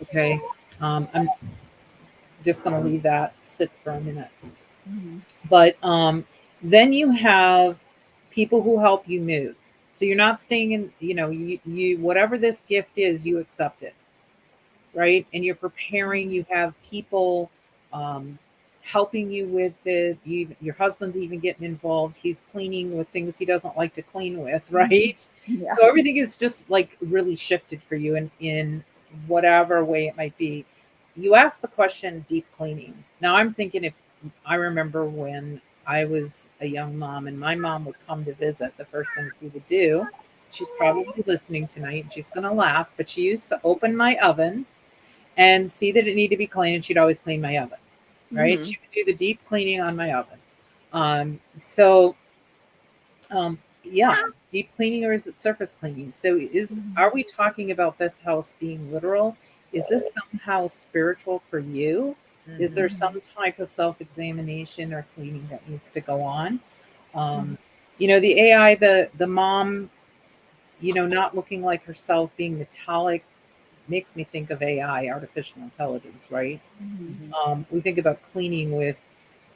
Okay. I'm just going to leave that sit for a minute. But then you have people who help you move. So you're not staying in, you whatever this gift is, you accept it. Right. And you're preparing, you have people helping you with it. Your husband's even getting involved. He's cleaning with things he doesn't like to clean with. Right. yeah. So everything is just like really shifted for you in whatever way it might be. You asked the question, deep cleaning. Now I'm thinking, if I remember when I was a young mom and my mom would come to visit, the first thing we would do, she's probably listening tonight and she's going to laugh, but she used to open my oven and see that it needed to be cleaned, and she'd always clean my oven, right? She would do the deep cleaning on my oven. Yeah, deep cleaning, or is it surface cleaning? So are we talking about this house being literal? Is this somehow spiritual for you? Is there some type of self-examination or cleaning that needs to go on? The AI, the mom, not looking like herself, being metallic, makes me think of AI, artificial intelligence, right? We think about cleaning with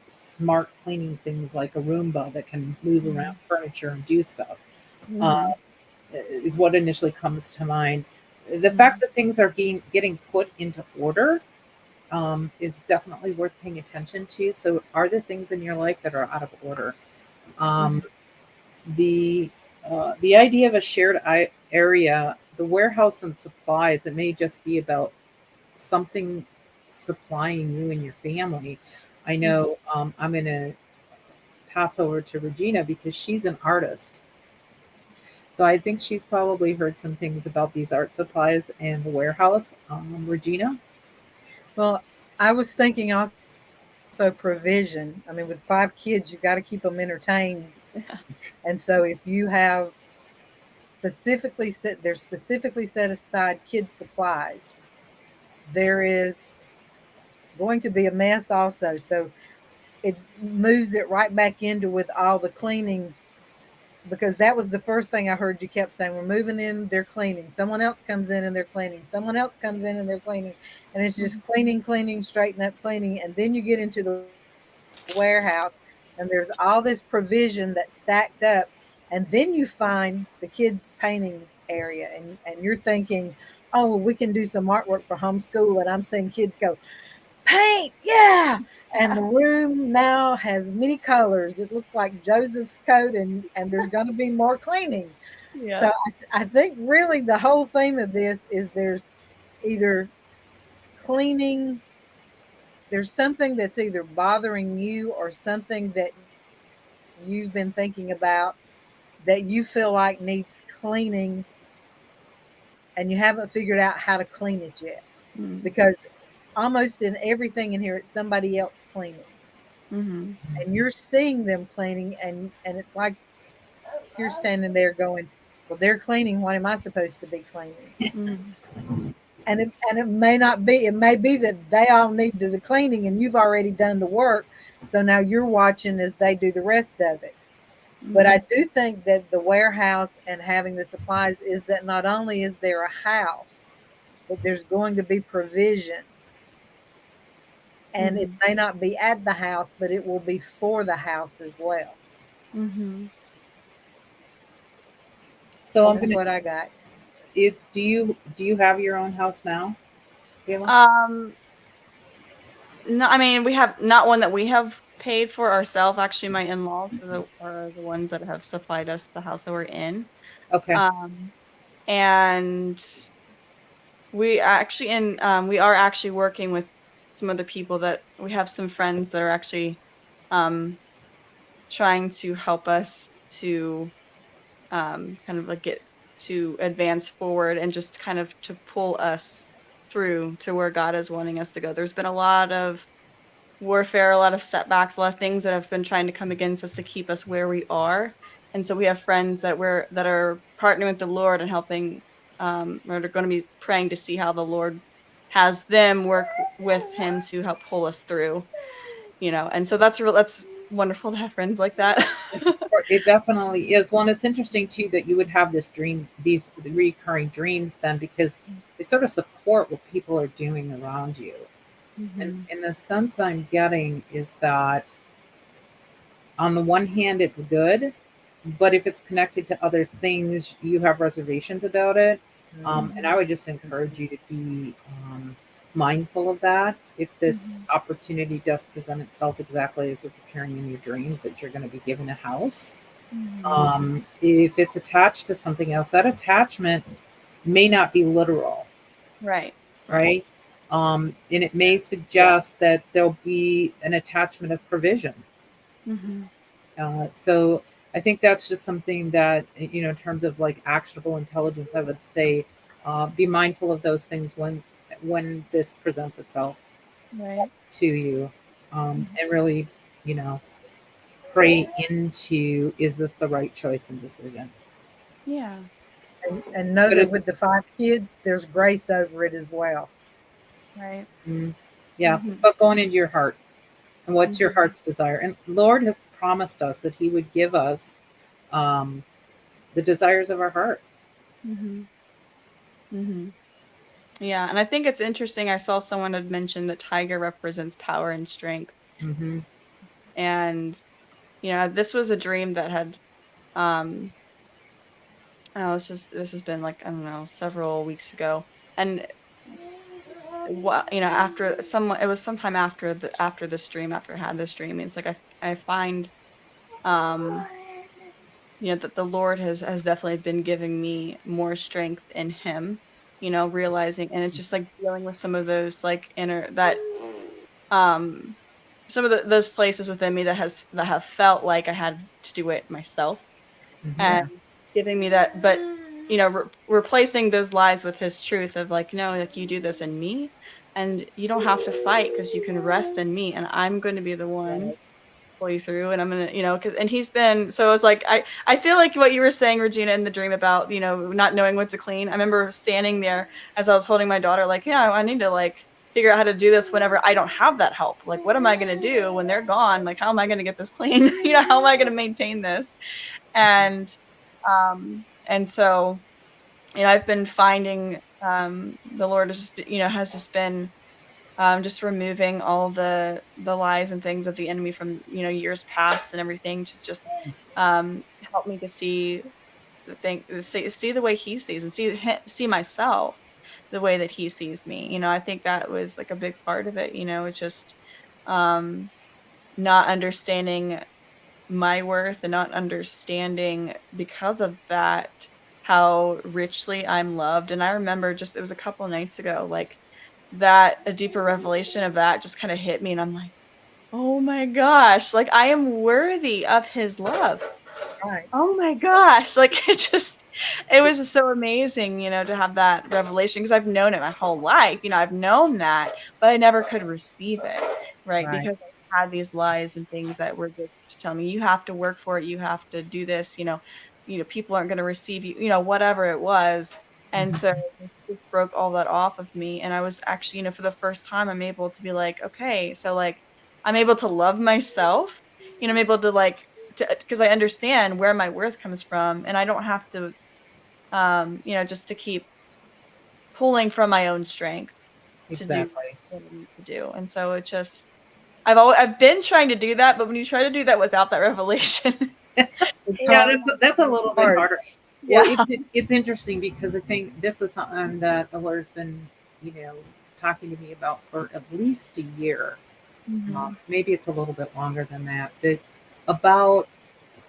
smart cleaning things like a Roomba that can move around furniture and do stuff, is what initially comes to mind. The fact that things are getting put into order is definitely worth paying attention to. So, are there things in your life that are out of order? Um, the the idea of a shared area, the warehouse and supplies, it may just be about something supplying you and your family. I know I'm going to pass over to Regina because she's an artist. So I think she's probably heard some things about these art supplies and the warehouse. Regina? Well, I was thinking also provision. I mean, with 5 kids, you got to keep them entertained. And so if you have specifically set aside kids supplies, there is going to be a mess also. So it moves it right back into with all the cleaning, because that was the first thing I heard you kept saying. We're moving in, they're cleaning. Someone else comes in and they're cleaning. Someone else comes in and they're cleaning. And it's just cleaning, cleaning, straighten up, cleaning. And then you get into the warehouse and there's all this provision that's stacked up. And then you find the kids' painting area, and you're thinking, oh, well, we can do some artwork for homeschool. And I'm seeing kids go, paint, yeah. And the room now has many colors. It looks like Joseph's coat, and there's going to be more cleaning. Yeah. So I think really the whole theme of this is there's either cleaning, there's something that's either bothering you or something that you've been thinking about that you feel like needs cleaning, and you haven't figured out how to clean it yet. Mm-hmm. Because almost in everything in here, it's somebody else cleaning. Mm-hmm. And you're seeing them cleaning, and it's like you're standing there going, well, they're cleaning, what am I supposed to be cleaning? And it may not be, it may be that they all need to do the cleaning and you've already done the work, so now you're watching as they do the rest of it. But I do think that the warehouse and having the supplies is that not only is there a house, but there's going to be provision. And it may not be at the house, but it will be for the house as well. Mm-hmm. So I'm That's gonna. what I got. Do you have your own house now, Kayla? No, I mean, we have not one that we have paid for ourselves. Actually, my in-laws are the ones that have supplied us the house that we're in. Okay. And we are actually working with some other people, that we have some friends that are actually trying to help us to kind of like get to advance forward and just kind of to pull us through to where God is wanting us to go. There's been a lot of warfare, a lot of setbacks, a lot of things that have been trying to come against us to keep us where we are. And so we have friends that are partnering with the Lord and helping, or they're going to be praying to see how the Lord has them work with Him to help pull us through. And so that's wonderful to have friends like that. It definitely is. Well, and it's interesting too that you would have these recurring dreams then, because they sort of support what people are doing around you. And in the sense I'm getting is that on the one hand, it's good, but if it's connected to other things, you have reservations about it. And I would just encourage you to be mindful of that. If this opportunity does present itself exactly as it's appearing in your dreams, that you're going to be given a house. If it's attached to something else, that attachment may not be literal. Right. Right. And it may suggest that there'll be an attachment of provision. So I think that's just something that, in terms of like actionable intelligence, I would say be mindful of those things when this presents itself to you, and really, pray into, is this the right choice and decision? Yeah. And know But that it's, with the 5 kids, there's grace over it as well. Right. yeah, it's about going into your heart and what's your heart's desire. And Lord has promised us that He would give us the desires of our heart. Yeah, and I think it's interesting. I saw someone had mentioned that tiger represents power and strength, and this was a dream that had Oh, this has been like, I don't know, several weeks ago. And what, after it was sometime after this dream, after I had this dream, it's like I find um that the Lord has definitely been giving me more strength in him, realizing, and it's just like dealing with some of those like um some of those places within me that have felt like I had to do it myself, and giving me that, but replacing those lies with his truth of like, no, like you do this in me, and you don't have to fight because you can rest in me, and I'm going to be the one pull you through, and I'm gonna, and he's been, so it's like I feel like what you were saying, Regina, in the dream about not knowing what to clean. I remember standing there as I was holding my daughter, like, yeah, I need to like figure out how to do this whenever I don't have that help. Like, what am I gonna do when they're gone? Like, how am I gonna get this clean? How am I gonna maintain this? And so I've been finding the Lord has just been just removing all the lies and things of the enemy from years past and everything to just help me to see the thing, see the way he sees, and see myself the way that he sees me. I think that was like a big part of it. It's just not understanding my worth and not understanding because of that how richly I'm loved. And I remember it was a couple of nights ago, like that a deeper revelation of that just kind of hit me, and I'm like, oh my gosh, like I am worthy of his love. Right. Oh my gosh, like it was just so amazing, to have that revelation, because I've known it my whole life. I've known that, but I never could receive it, right? Because I had these lies and things that were just telling me, you have to work for it, you have to do this, people aren't going to receive you, whatever it was. And so it just broke all that off of me. And I was actually, for the first time, I'm able to be like, okay, so like I'm able to love myself. I'm able to like, because I understand where my worth comes from, and I don't have to, just to keep pulling from my own strength to do what I need to do. And so it just, I've been trying to do that, but when you try to do that without that revelation, that's a little bit harder. Yeah. Well, it's interesting because I think this is something that the Lord's been, talking to me about for at least a year. Mm-hmm. Maybe it's a little bit longer than that, but about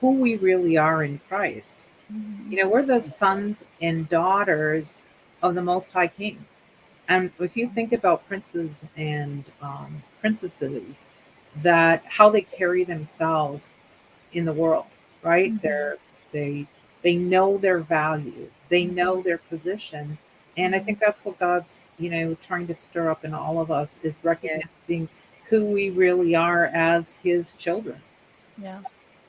who we really are in Christ. Mm-hmm. We're the sons and daughters of the Most High King. And if you think about princes and princesses, that how they carry themselves in the world, right? Mm-hmm. They know their value, they know their position, and I think that's what God's trying to stir up in all of us, is recognizing who we really are as His children. Yeah.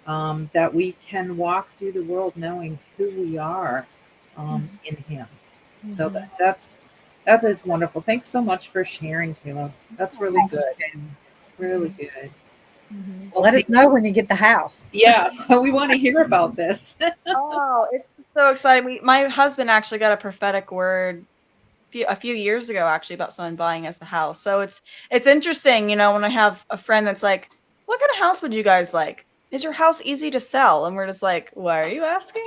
That we can walk through the world knowing who we are in Him. Mm-hmm. So that is wonderful. Thanks so much for sharing, Kayla. That's really good. Really good. Mm-hmm. Well, let us know when you get the house. Yeah, we want to hear about this. Oh, it's so exciting. My husband actually got a prophetic word a few years ago, actually, about someone buying us the house. So it's interesting, when I have a friend that's like, what kind of house would you guys like? Is your house easy to sell? And we're just like, why are you asking?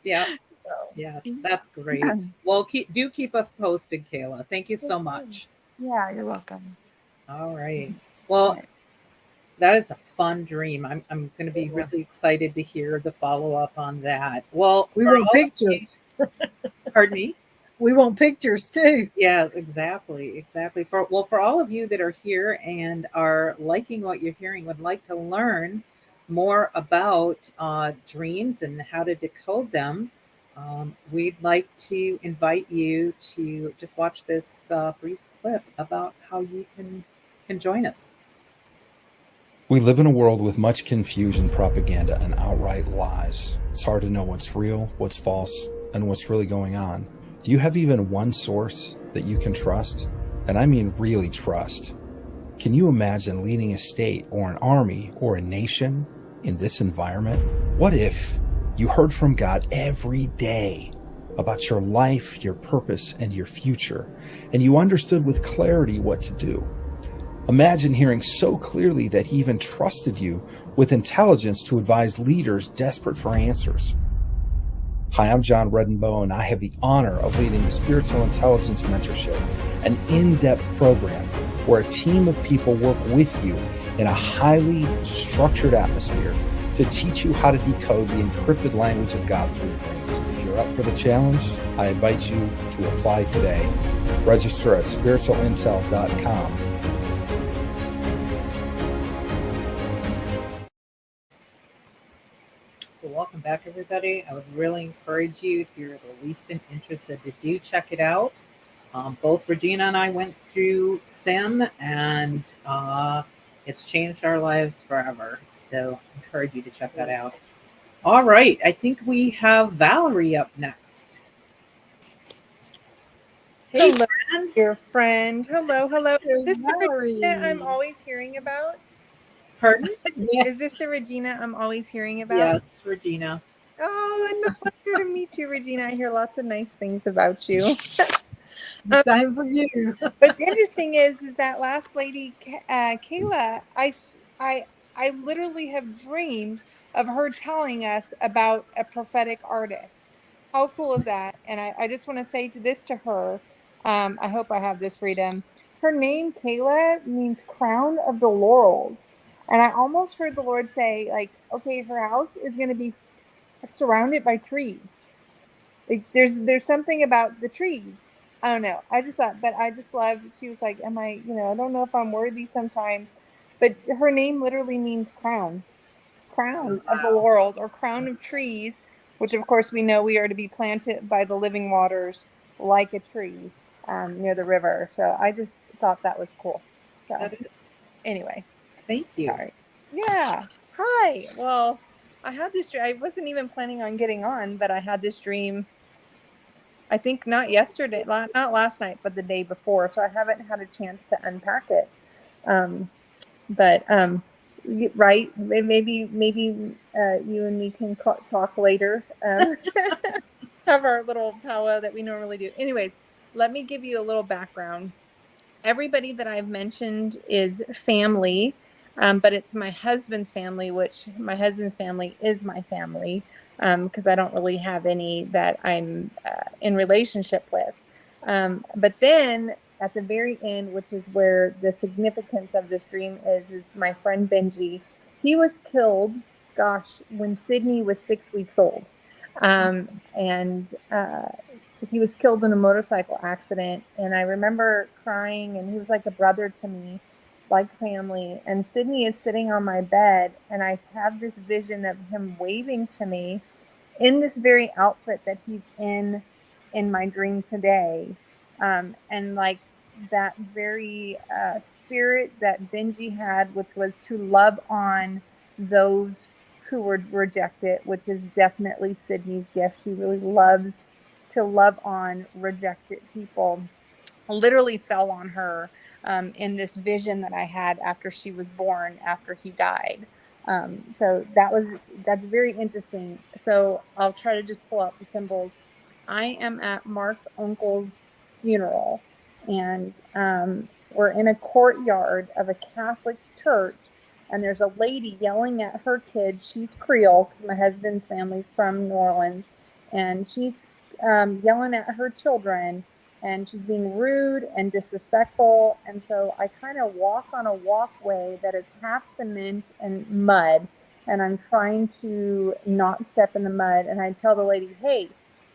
Yes. Yes, that's great. Well, keep us posted, Kayla. Thank you so much. Yeah, you're welcome. All right. Well, that is a fun dream. I'm going to be really excited to hear the follow-up on that. Well, we want pictures. Pardon me? We want pictures too. Yeah, exactly. For all of you that are here and are liking what you're hearing, would like to learn more about dreams and how to decode them, we'd like to invite you to just watch this brief clip about how you can join us. We live in a world with much confusion, propaganda, and outright lies. It's hard to know what's real, what's false, and what's really going on. Do you have even one source that you can trust? And I mean really trust. Can you imagine leading a state or an army or a nation in this environment? What if you heard from God every day about your life, your purpose, and your future, and you understood with clarity what to do? Imagine hearing so clearly that he even trusted you with intelligence to advise leaders desperate for answers. Hi, I'm John Redenbo, and I have the honor of leading the Spiritual Intelligence Mentorship, an in-depth program where a team of people work with you in a highly structured atmosphere to teach you how to decode the encrypted language of God through dreams. If you're up for the challenge, I invite you to apply today. Register at spiritualintel.com. Well, welcome back, everybody. I would really encourage you, if you're the least bit interested, to do check it out. Both Regina and I went through SIM, and it's changed our lives forever. So I encourage you to check that out. All right. I think we have Valerie up next. Hey, Hello, friend. dear friend. Hello, hello. Is this the Valerie. Regina I'm always hearing about? Pardon? Is this the Regina I'm always hearing about? Yes, Regina. Oh, it's a pleasure to meet you, Regina. I hear lots of nice things about you. Same for you. What's interesting is that last lady, Kayla, I literally have dreamed of her telling us about a prophetic artist. How cool is that? And I just want to say this to her. I hope I have this freedom. Her name, Kayla, means crown of the laurels. And I almost heard the Lord say, like, okay, her house is going to be surrounded by trees. Like, there's something about the trees. I don't know. I just thought, but I just loved. She was like, "Am I? I don't know if I'm worthy sometimes." But her name literally means crown of the laurels, or crown of trees, which of course we know we are to be planted by the living waters like a tree near the river. So I just thought that was cool. So That is. anyway, Thank you. sorry. Yeah. Hi. Well, I had this dream. I wasn't even planning on getting on, but I had this dream. I think not yesterday, not last night, but the day before. So I haven't had a chance to unpack it. But right, maybe you and me can talk later. Have our little powwow that we normally do. Anyways, let me give you a little background. Everybody that I've mentioned is family, but it's my husband's family, which my husband's family is my family, because I don't really have any that I'm in relationship with. But then at the very end, which is where the significance of this dream is my friend Benji. He was killed, when Sydney was 6 weeks old. And he was killed in a motorcycle accident. And I remember crying, and he was like a brother to me, like family. And Sydney is sitting on my bed, and I have this vision of him waving to me in this very outfit that he's in my dream today. And like that very spirit that Benji had, which was to love on those who were rejected, which is definitely Sydney's gift. She really loves to love on rejected people. Literally fell on her in this vision that I had after she was born, after he died. So that's very interesting. So I'll try to just pull out the symbols. I am at Mark's uncle's funeral, and we're in a courtyard of a Catholic church, and there's a lady yelling at her kids. She's Creole because my husband's family's from New Orleans, and she's yelling at her children, and she's being rude and disrespectful. And so I kind of walk on a walkway that is half cement and mud, and I'm trying to not step in the mud. And I tell the lady, "Hey,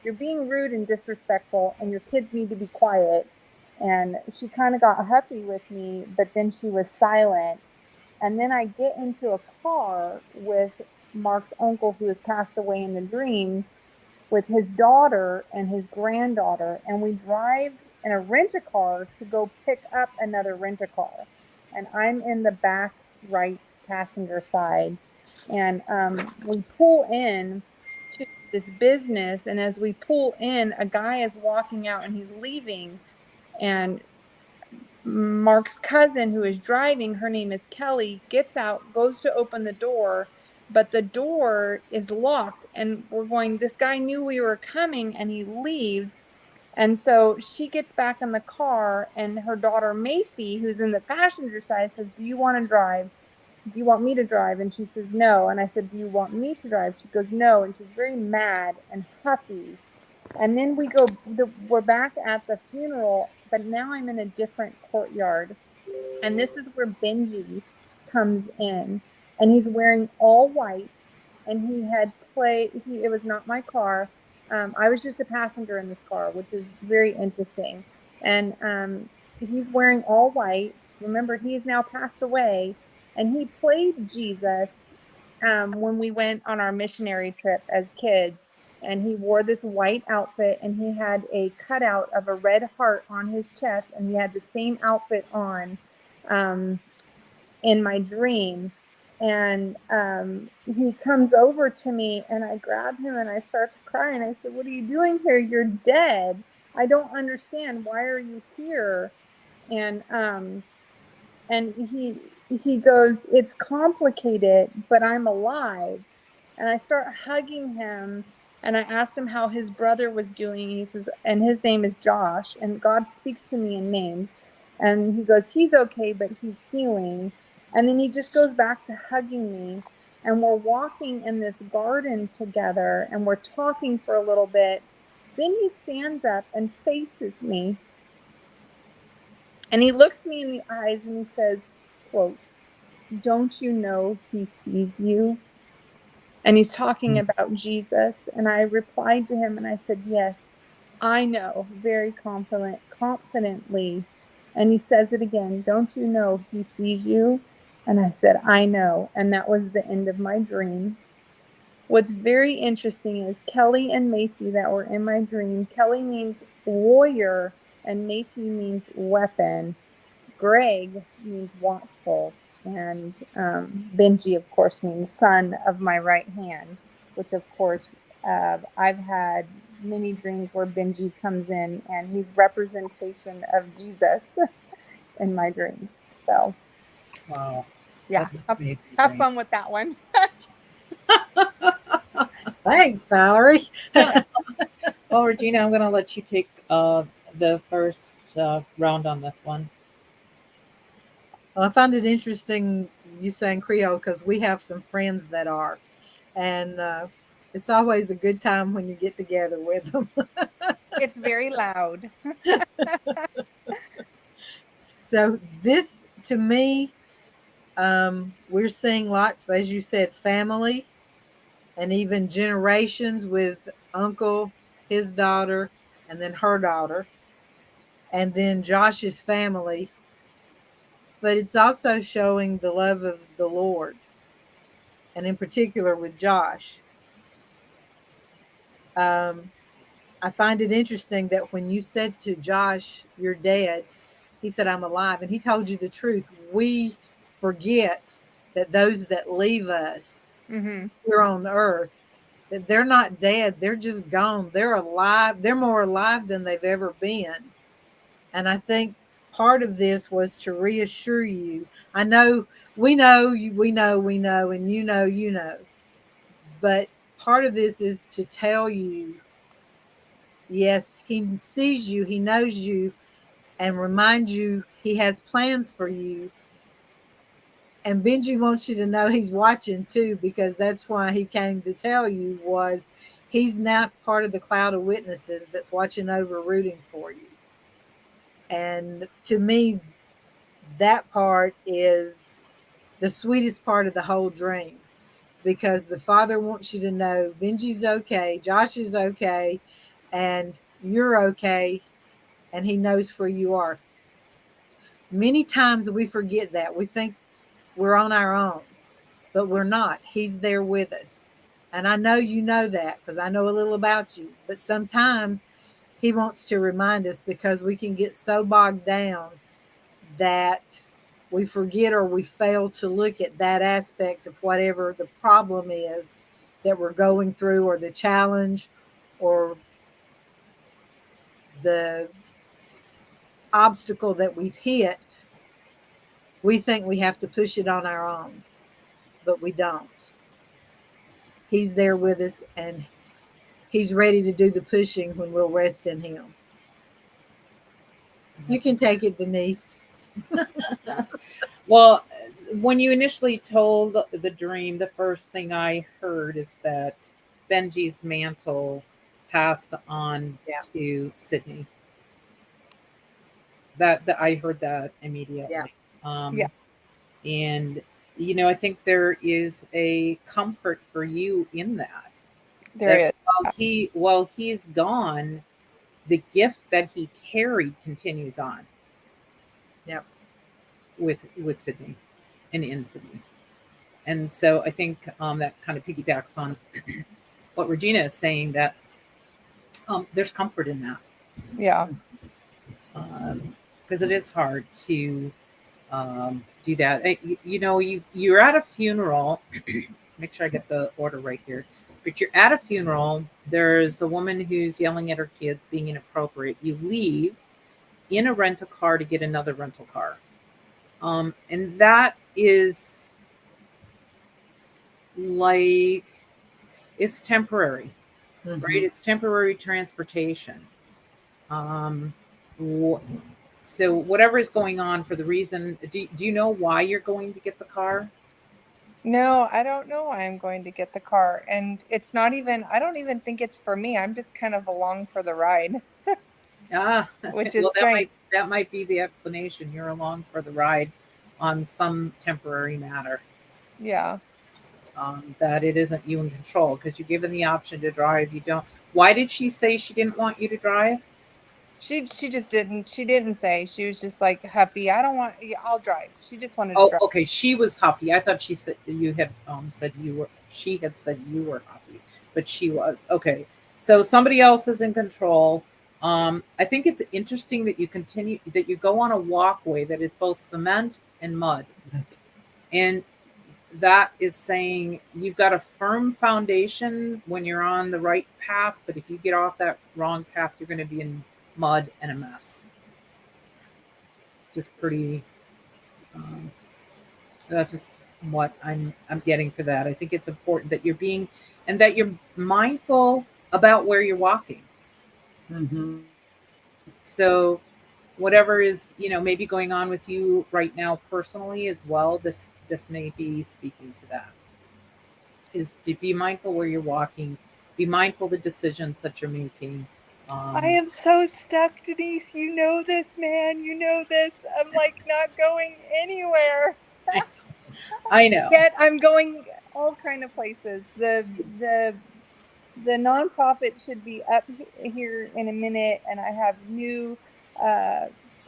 you're being rude and disrespectful, and your kids need to be quiet." And she kind of got huffy with me, but then she was silent. And then I get into a car with Mark's uncle, who has passed away in the dream, with his daughter and his granddaughter, and we drive in a rent-a-car to go pick up another rent-a-car. And I'm in the back right passenger side. And we pull in to this business, and as we pull in, a guy is walking out and he's leaving. And Mark's cousin, who is driving, her name is Kelly, gets out, goes to open the door, but the door is locked. And we're going, this guy knew we were coming, and he leaves. And so she gets back in the car, and her daughter Macy, who's in the passenger side, says, "Do you want to drive? Do you want me to drive?" And she says, "No." And I said, "Do you want me to drive?" She goes, "No." And she's very mad and huffy. And then we're back at the funeral, but now I'm in a different courtyard. And this is where Benji comes in, and he's wearing all white. And it was not my car. I was just a passenger in this car, which is very interesting. And he's wearing all white. Remember, he is now passed away, and he played Jesus when we went on our missionary trip as kids. And he wore this white outfit, and he had a cutout of a red heart on his chest, and he had the same outfit on um, in my dream. And he comes over to me, and I grab him and I start to cry. And I said, "What are you doing here? You're dead. I don't understand. Why are you here?" And he goes, "It's complicated, but I'm alive." And I start hugging him, and I asked him how his brother was doing. He says, and his name is Josh, and God speaks to me in names. And he goes, "He's okay, but he's healing." And then he just goes back to hugging me, and we're walking in this garden together, and we're talking for a little bit. Then he stands up and faces me, and he looks me in the eyes, and he says, quote, "Don't you know he sees you?" And he's talking about Jesus. And I replied to him and I said, "Yes, I know," very confidently. And he says it again, "Don't you know he sees you?" And I said, "I know." And that was the end of my dream. What's very interesting is Kelly and Macy that were in my dream. Kelly means warrior, and Macy means weapon. Greg means watchful, and Benji, of course, means son of my right hand, which, of course, I've had many dreams where Benji comes in, and he's representation of Jesus in my dreams. So, Wow. yeah, That's an amazing have dream. fun with that one. Thanks, Valerie. Well, Regina, I'm going to let you take the first round on this one. Well, I find it interesting you saying Creole because we have some friends that are, and it's always a good time when you get together with them. It's very loud. So this, to me, we're seeing lots, as you said, family, and even generations with uncle, his daughter, and then her daughter, and then Josh's family. But it's also showing the love of the Lord, and in particular with Josh. Um, I find it interesting that when you said to Josh, "You're dead," he said, "I'm alive." And he told you the truth. We forget that those that leave us Mm-hmm. here on earth, that they're not dead. They're just gone. They're alive. They're more alive than they've ever been. And I think part of this was to reassure you. I know, we know, and you know. But part of this is to tell you, yes, he sees you, he knows you, and remind you he has plans for you. And Benji wants you to know he's watching too, because that's why he came to tell you, was he's now part of the cloud of witnesses that's watching over, rooting for you. And to me, that part is the sweetest part of the whole dream, because the Father wants you to know Benji's okay, Josh is okay, and you're okay, and he knows where you are. Many times we forget that. We think we're on our own, but we're not. He's there with us. And I know you know that because I know a little about you. But sometimes he wants to remind us, because we can get so bogged down that we forget or we fail to look at that aspect of whatever the problem is that we're going through, or the challenge, or the obstacle that we've hit. We think we have to push it on our own, but we don't. He's there with us, and he's ready to do the pushing when we'll rest in him. You can take it, Denise. Well, when you initially told the dream, the first thing I heard is that Benji's mantle passed on Yeah. to Sydney. That I heard that immediately. Yeah. And I think there is a comfort for you in that. There is. While he's gone, the gift that he carried continues on. Yep. With Sydney and in Sydney. And so I think that kind of piggybacks on what Regina is saying, that there's comfort in that. Yeah. Because it is hard to do that. You're at a funeral. Make sure I get the order right here. But you're at a funeral. There's a woman who's yelling at her kids, being inappropriate. You leave in a rental car to get another rental car. And that is like, it's temporary, right? It's temporary transportation. So whatever is going on for the reason, do you know why you're going to get the car? No, I don't know why I'm going to get the car. And it's not even, I don't even think it's for me. I'm just kind of along for the ride. Which is strange. That might be the explanation. You're along for the ride on some temporary matter. Yeah. That it isn't you in control, because you're given the option to drive. You don't. Why did she say she didn't want you to drive? She just didn't. She didn't say. She was just like, Huffy, I don't want. Yeah, I'll drive. She just wanted to drive. Okay. She was huffy. I thought she said you had said you were. She had said you were huffy, but she was okay. So somebody else is in control. I think it's interesting that you go on a walkway that is both cement and mud, and that is saying you've got a firm foundation when you're on the right path, but if you get off that wrong path, you're going to be in mud and a mess. Just pretty. That's just what I'm getting for that. I think it's important that you're mindful about where you're walking. Mm-hmm. So whatever is maybe going on with you right now personally as well, this may be speaking to that, is to be mindful where you're walking, be mindful of the decisions that you're making. I am so stuck, Denise. You know this, man. You know this. I'm like not going anywhere. I know. Yet I'm going all kind of places. The nonprofit should be up here in a minute, and I have new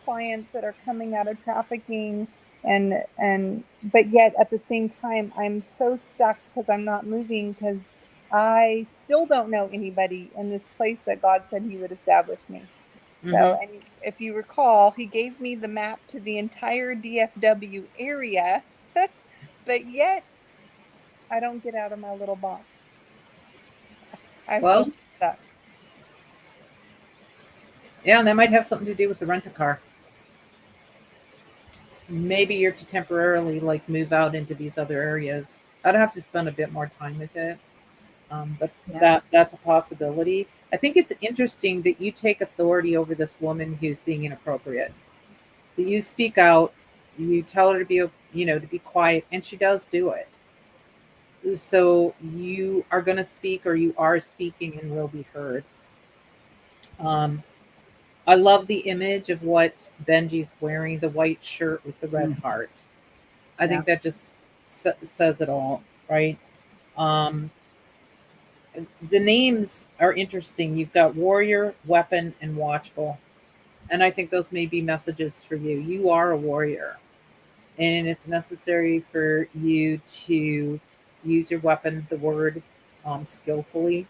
clients that are coming out of trafficking, but yet at the same time I'm so stuck because I'm not moving, because I still don't know anybody in this place that God said he would establish me. Mm-hmm. So, and if you recall, he gave me the map to the entire DFW area, but yet I don't get out of my little box. I feel stuck. Yeah, and that might have something to do with the rent-a-car. Maybe you're to temporarily move out into these other areas. I'd have to spend a bit more time with it. But that's a possibility. I think it's interesting that you take authority over this woman who's being inappropriate. That you speak out, you tell her to be quiet, and she does do it. So you are going to speak, or you are speaking, and will be heard. I love the image of what Benji's wearing, the white shirt with the red heart. I think that just says it all, right? The names are interesting. You've got warrior, weapon, and watchful. And I think those may be messages for you. You are a warrior. And it's necessary for you to use your weapon, the word, skillfully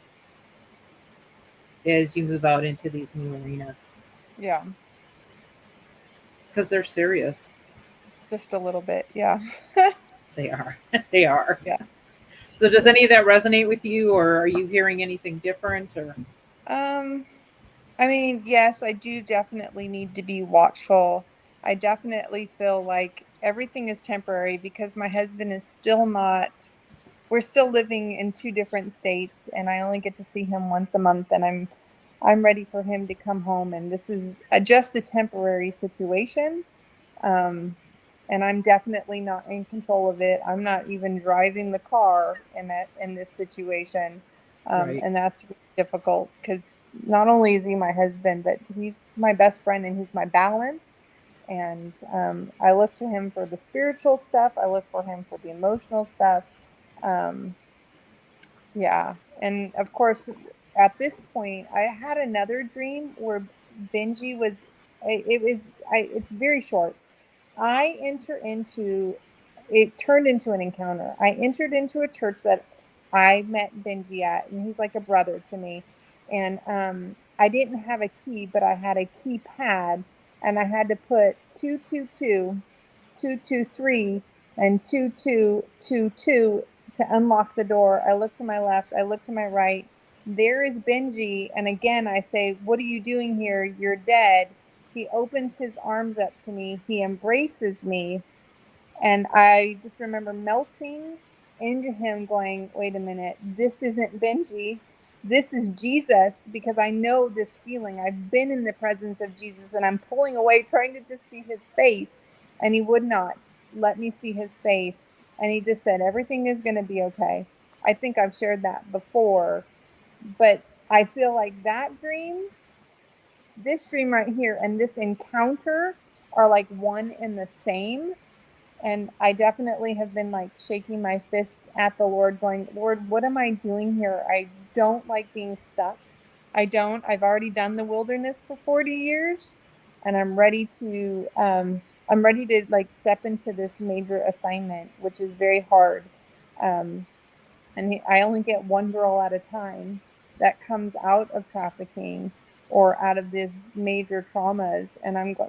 as you move out into these new arenas. Yeah. Because they're serious. Just a little bit, yeah. They are. They are. Yeah. So does any of that resonate with you, or are you hearing anything different? Or I mean, yes, I do definitely need to be watchful. I definitely feel like everything is temporary because my husband is still not, we're still living in two different states, and I only get to see him once a month, and I'm ready for him to come home, and this is just a temporary situation. Um, and I'm definitely not in control of it. I'm not even driving the car in this situation, Right. and that's really difficult because not only is he my husband, but he's my best friend and he's my balance. And I look to him for the spiritual stuff. I look for him for the emotional stuff. Um, yeah, and of course, at this point, I had another dream where Benji was. It was. It's very short. I enter into it turned into an encounter. I entered into a church that I met Benji at, and he's like a brother to me. And I didn't have a key, but I had a keypad, and I had to put 222, 223, and 2222 to unlock the door. I look to my left, I look to my right. There is Benji, and again I say, "What are you doing here? You're dead." He opens his arms up to me. He embraces me. And I just remember melting into him, going, wait a minute, this isn't Benji. This is Jesus, because I know this feeling. I've been in the presence of Jesus and I'm pulling away, trying to just see his face. And he would not let me see his face. And he just said, everything is going to be okay. I think I've shared that before, but I feel like that dream, this dream right here, and this encounter are like one and the same. And I definitely have been like shaking my fist at the Lord, going, Lord, what am I doing here? I don't like being stuck. I don't. I've already done the wilderness for 40 years, and I'm ready to like step into this major assignment, which is very hard. I only get one girl at a time that comes out of trafficking or out of these major traumas.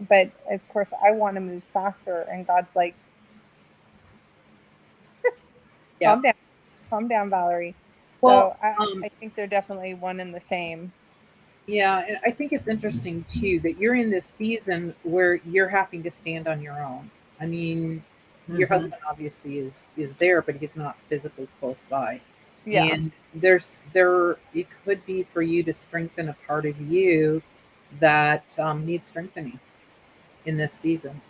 But of course, I want to move faster. And God's like, Yeah. calm down, Valerie. Well, So I think they're definitely one and the same. yeah, and I think it's interesting too that you're in this season where you're having to stand on your own. I mean, your husband obviously is there, but he's not physically close by. Yeah. And it could be for you to strengthen a part of you that needs strengthening in this season.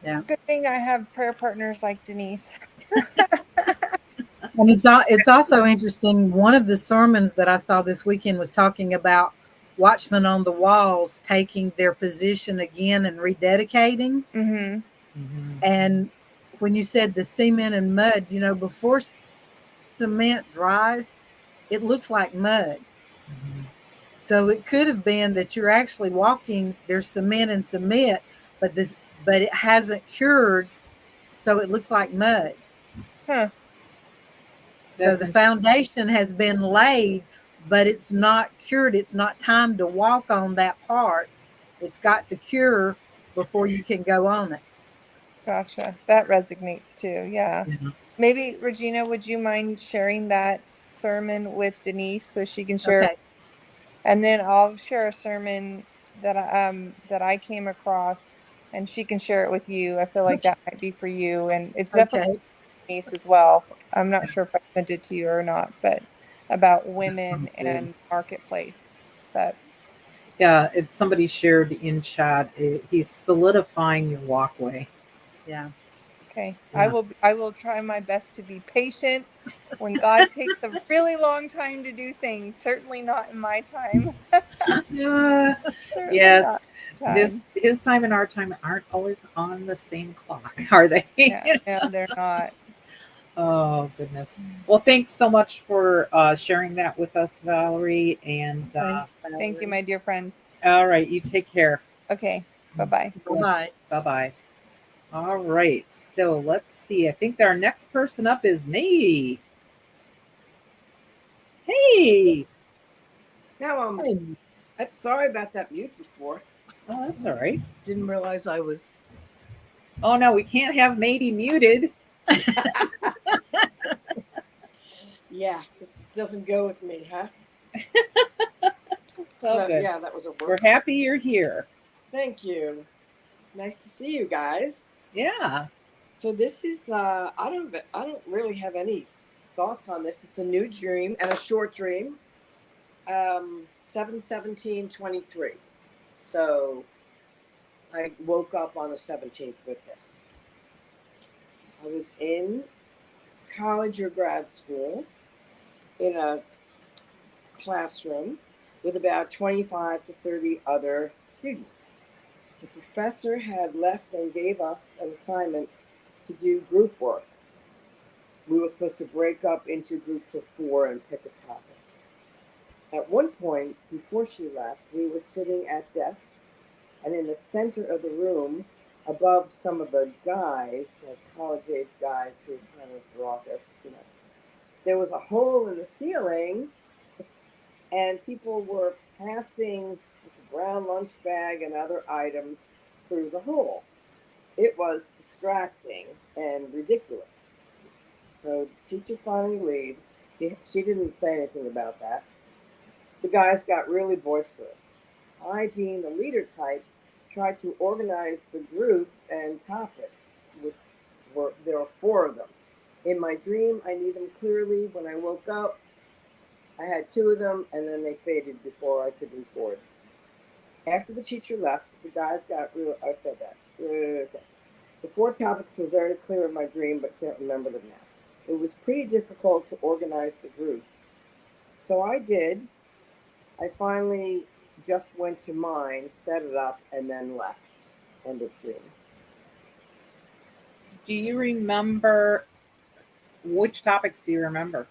Yeah. Good thing I have prayer partners like Denise. And it's also interesting. One of the sermons that I saw this weekend was talking about watchmen on the walls taking their position again and rededicating. Mm-hmm. Mm-hmm. And when you said the cement and mud, before cement dries, it looks like mud. Mm-hmm. So it could have been that you're actually walking, there's cement and cement, but it hasn't cured, so it looks like mud. Huh. So the foundation has been laid, but it's not cured. It's not time to walk on that part. It's got to cure before you can go on it. Gotcha. That resonates too. Yeah. Yeah. Maybe, Regina, would you mind sharing that sermon with Denise so she can share? Okay. And then I'll share a sermon that I came across, and she can share it with you. I feel like that might be for you, and it's definitely Okay. Denise as well. I'm not sure if I sent it to you or not, but about women Sounds good. and marketplace. But Yeah, it's somebody shared in chat. He's solidifying your walkway. Yeah. okay, Yeah. I will try my best to be patient when God takes a really long time to do things. Certainly not in my time. Yeah. Certainly not Yes. in my time. His time and our time aren't always on the same clock, are they? Yeah, no, they're not. Oh goodness. Well, thanks so much for sharing that with us, Valerie. And Thanks, Thank you, my dear friends. all right, you take care. Okay, bye-bye. Bye-bye. Bye bye. All right. So let's see. I think our next person up is me. Hey. Now Hey. I'm sorry about that mute before. Oh, that's all right. Didn't realize I was. Oh no, we can't have Matey muted. Yeah, this doesn't go with me, huh? So good. Yeah, that was a We're word. happy you're here. Thank you. Nice to see you guys. Yeah. So this is I don't really have any thoughts on this. It's a new dream and a short dream. 7/17/23. So I woke up on the 17th with this. I was in college or grad school in a classroom with about 25 to 30 other students. The professor had left and gave us an assignment to do group work. We were supposed to break up into groups of 4 and pick a topic. At one point, before she left, we were sitting at desks, and in the center of the room, above some of the guys, like college-age guys who were kind of raucous, there was a hole in the ceiling, and people were passing a brown lunch bag and other items through the hole. It was distracting and ridiculous. So the teacher finally leaves. She didn't say anything about that. The guys got really boisterous. I, being the leader type, tried to organize the groups and topics, there were 4 of them. In my dream, I knew them clearly. When I woke up, I had 2 of them, and then they faded before I could record. After the teacher left, the guys got real. I said that. Okay. The 4 topics were very clear in my dream, but can't remember them now. It was pretty difficult to organize the group. So I did. I finally just went to mine, set it up, and then left. End of dream. So do you remember which topics do you remember?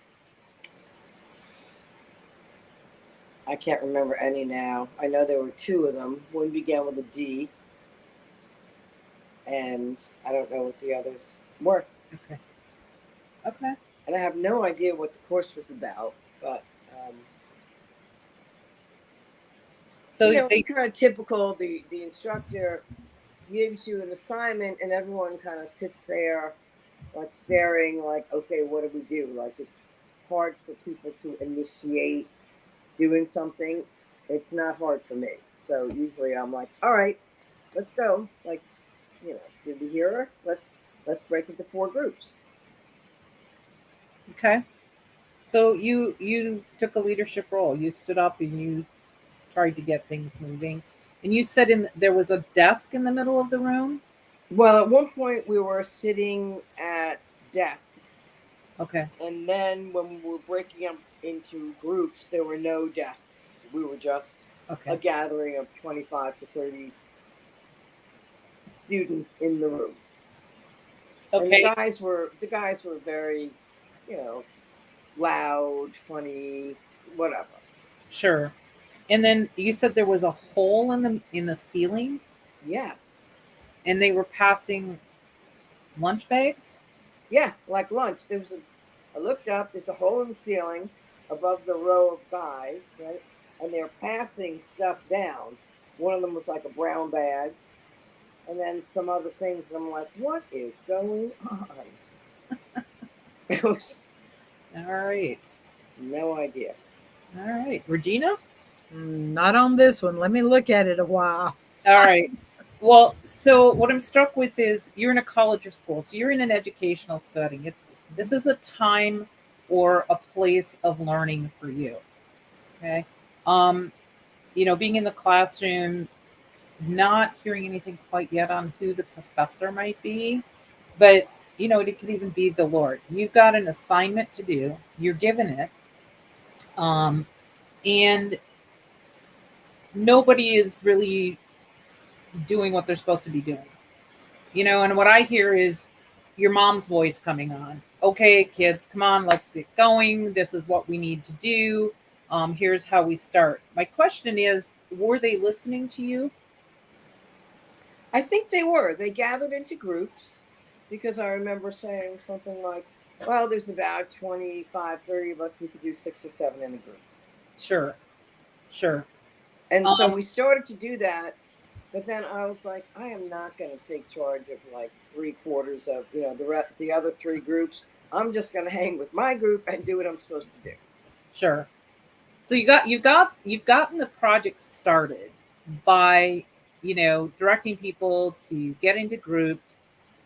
I can't remember any now. I know there were 2 of them. One began with a D, and I don't know what the others were. Okay. Okay. And I have no idea what the course was about, but So they kind of typical. The instructor gives you an assignment, and everyone kind of sits there, like staring, like, okay, what do we do? Like, it's hard for people to initiate doing something. It's not hard for me. So usually I'm like, all right, let's go. Like, did we hear her? Let's break into 4 groups. Okay. So you took a leadership role. You stood up and you tried to get things moving. And you said there was a desk in the middle of the room? Well, at one point we were sitting at desks. Okay. And then when we were breaking up into groups, there were no desks. We were just a gathering of 25 to 30 students in the room. Okay. And the guys were very, loud, funny, whatever. Sure. And then you said there was a hole in the ceiling? Yes. And they were passing lunch bags? Yeah, like lunch. I looked up, there's a hole in the ceiling above the row of guys, right? And they're passing stuff down. One of them was like a brown bag, and then some other things. And I'm like, what is going on? It was. All right. No idea. All right. Regina? Not on this one. Let me look at it a while. All right. Well, so what I'm struck with is you're in a college or school, so you're in an educational setting. This is a time or a place of learning for you. Okay. Being in the classroom, not hearing anything quite yet on who the professor might be, but it could even be the Lord. You've got an assignment to do. You're given it. And nobody is really doing what they're supposed to be doing. And what I hear is your mom's voice coming on. Okay, kids, come on, let's get going. This is what we need to do. Here's how we start. My question is, were they listening to you? I think they were. They gathered into groups because I remember saying something like, well, there's about 25, 30 of us. We could do 6 or 7 in a group. Sure. And so we started to do that. But then I was like, I am not going to take charge of like 3/4 of, the other 3 groups. I'm just going to hang with my group and do what I'm supposed to do. Sure. So you've gotten the project started by, directing people to get into groups.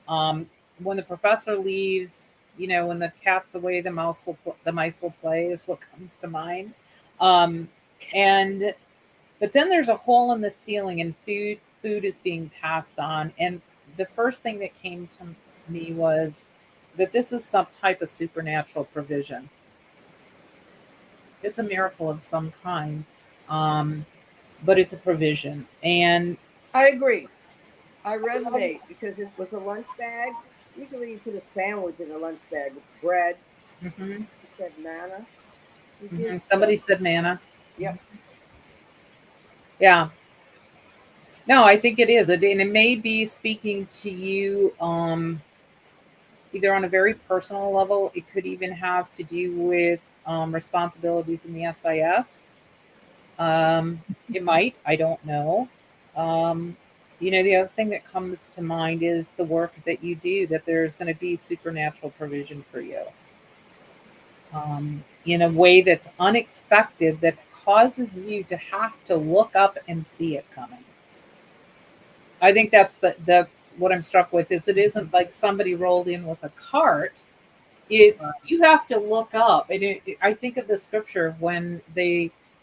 When the professor leaves, when the cat's away, the mice will play is what comes to mind. And but then there's a hole in the ceiling, and food is being passed on. And the first thing that came to me was that this is some type of supernatural provision. It's a miracle of some kind, um, but it's a provision. And I agree. I resonate because it was a lunch bag. Usually you put a sandwich in a lunch bag. It's bread. mhm, You said manna. You did. mhm. Somebody said manna. Yep. Yeah. No, I think it is. And it may be speaking to you either on a very personal level. It could even have to do with responsibilities in the SIS. It might. I don't know. Um, the other thing that comes to mind is the work that you do, that there's going to be supernatural provision for you in a way that's unexpected, that causes you to have to look up and see it coming. I think that's what I'm struck with. Is it isn't like somebody rolled in with a cart. It's you have to look up. And I think of the scripture of when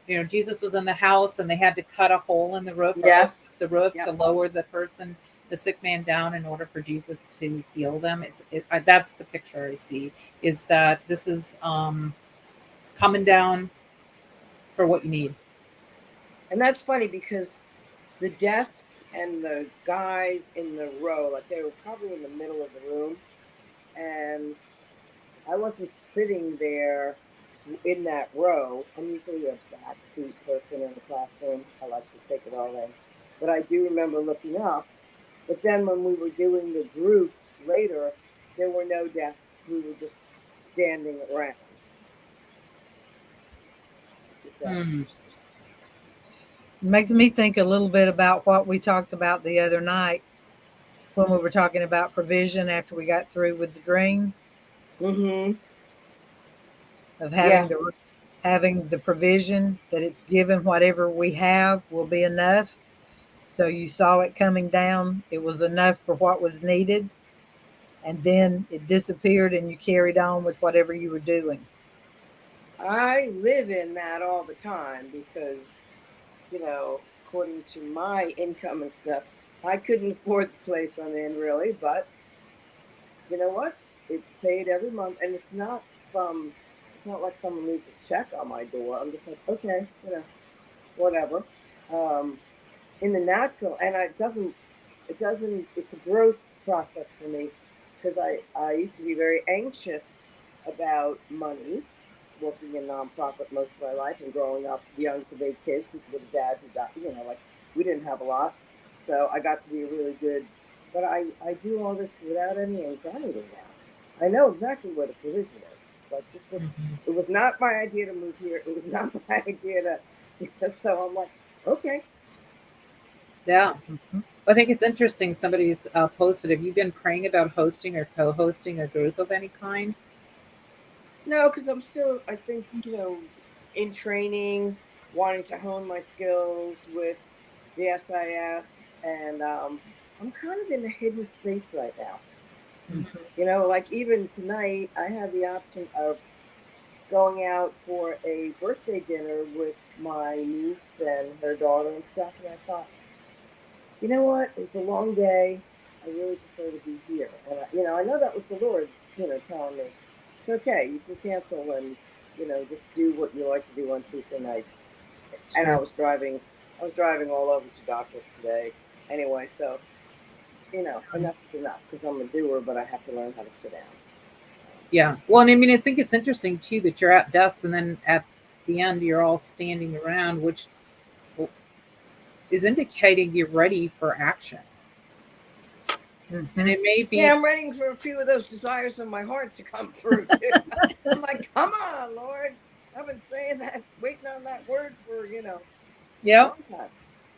Jesus was in the house and they had to cut a hole in the roof, or open Yes. the roof to Yep. lower the sick man down in order for Jesus to heal them. That's the picture I see, is that this is coming down for what you need. And that's funny because the desks and the guys in the row, like they were probably in the middle of the room, and I wasn't sitting there in that row. I'm usually a backseat person in the classroom. I like to take it all in. But I do remember looking up. But then when we were doing the groups later, there were no desks. We were just standing around. Mm. It makes me think a little bit about what we talked about the other night when we were talking about provision after we got through with the dreams Mm-hmm. of Yeah. having the provision that it's given, whatever we have will be enough. So you saw it coming down, it was enough for what was needed, and then it disappeared and you carried on with whatever you were doing. I live in that all the time because, according to my income and stuff, I couldn't afford the place I'm in really, but you know what? It's paid every month, and it's not like someone leaves a check on my door. I'm just like, okay, whatever. Um, in the natural, and it's a growth process for me because I used to be very anxious about money, working in nonprofit most of my life and growing up young to big kids with a dad who got, like we didn't have a lot. So I got to be really good, but I do all this without any anxiety now. I know exactly where the provision is. Like it was not my idea to move here. It was not my idea so I'm like, okay. Yeah. I think it's interesting. Somebody's posted, have you been praying about hosting or co-hosting a group of any kind? No, because I'm still, I think, in training, wanting to hone my skills with the SIS, and I'm kind of in a hidden space right now. Like even tonight, I had the option of going out for a birthday dinner with my niece and her daughter and stuff, and I thought, you know what? It's a long day. I really prefer to be here. And, I know that was the Lord, telling me, it's okay. You can cancel and, just do what you like to do on Tuesday nights. And Sure. I was driving all over to doctors today anyway. So, enough is enough because I'm a doer, but I have to learn how to sit down. Yeah. Well, and I mean, I think it's interesting too that you're at desks and then at the end you're all standing around, which is indicating you're ready for action. And it may be. Yeah, I'm waiting for a few of those desires of my heart to come through too. I'm like, come on, Lord. I've been saying that, waiting on that word for, a long time.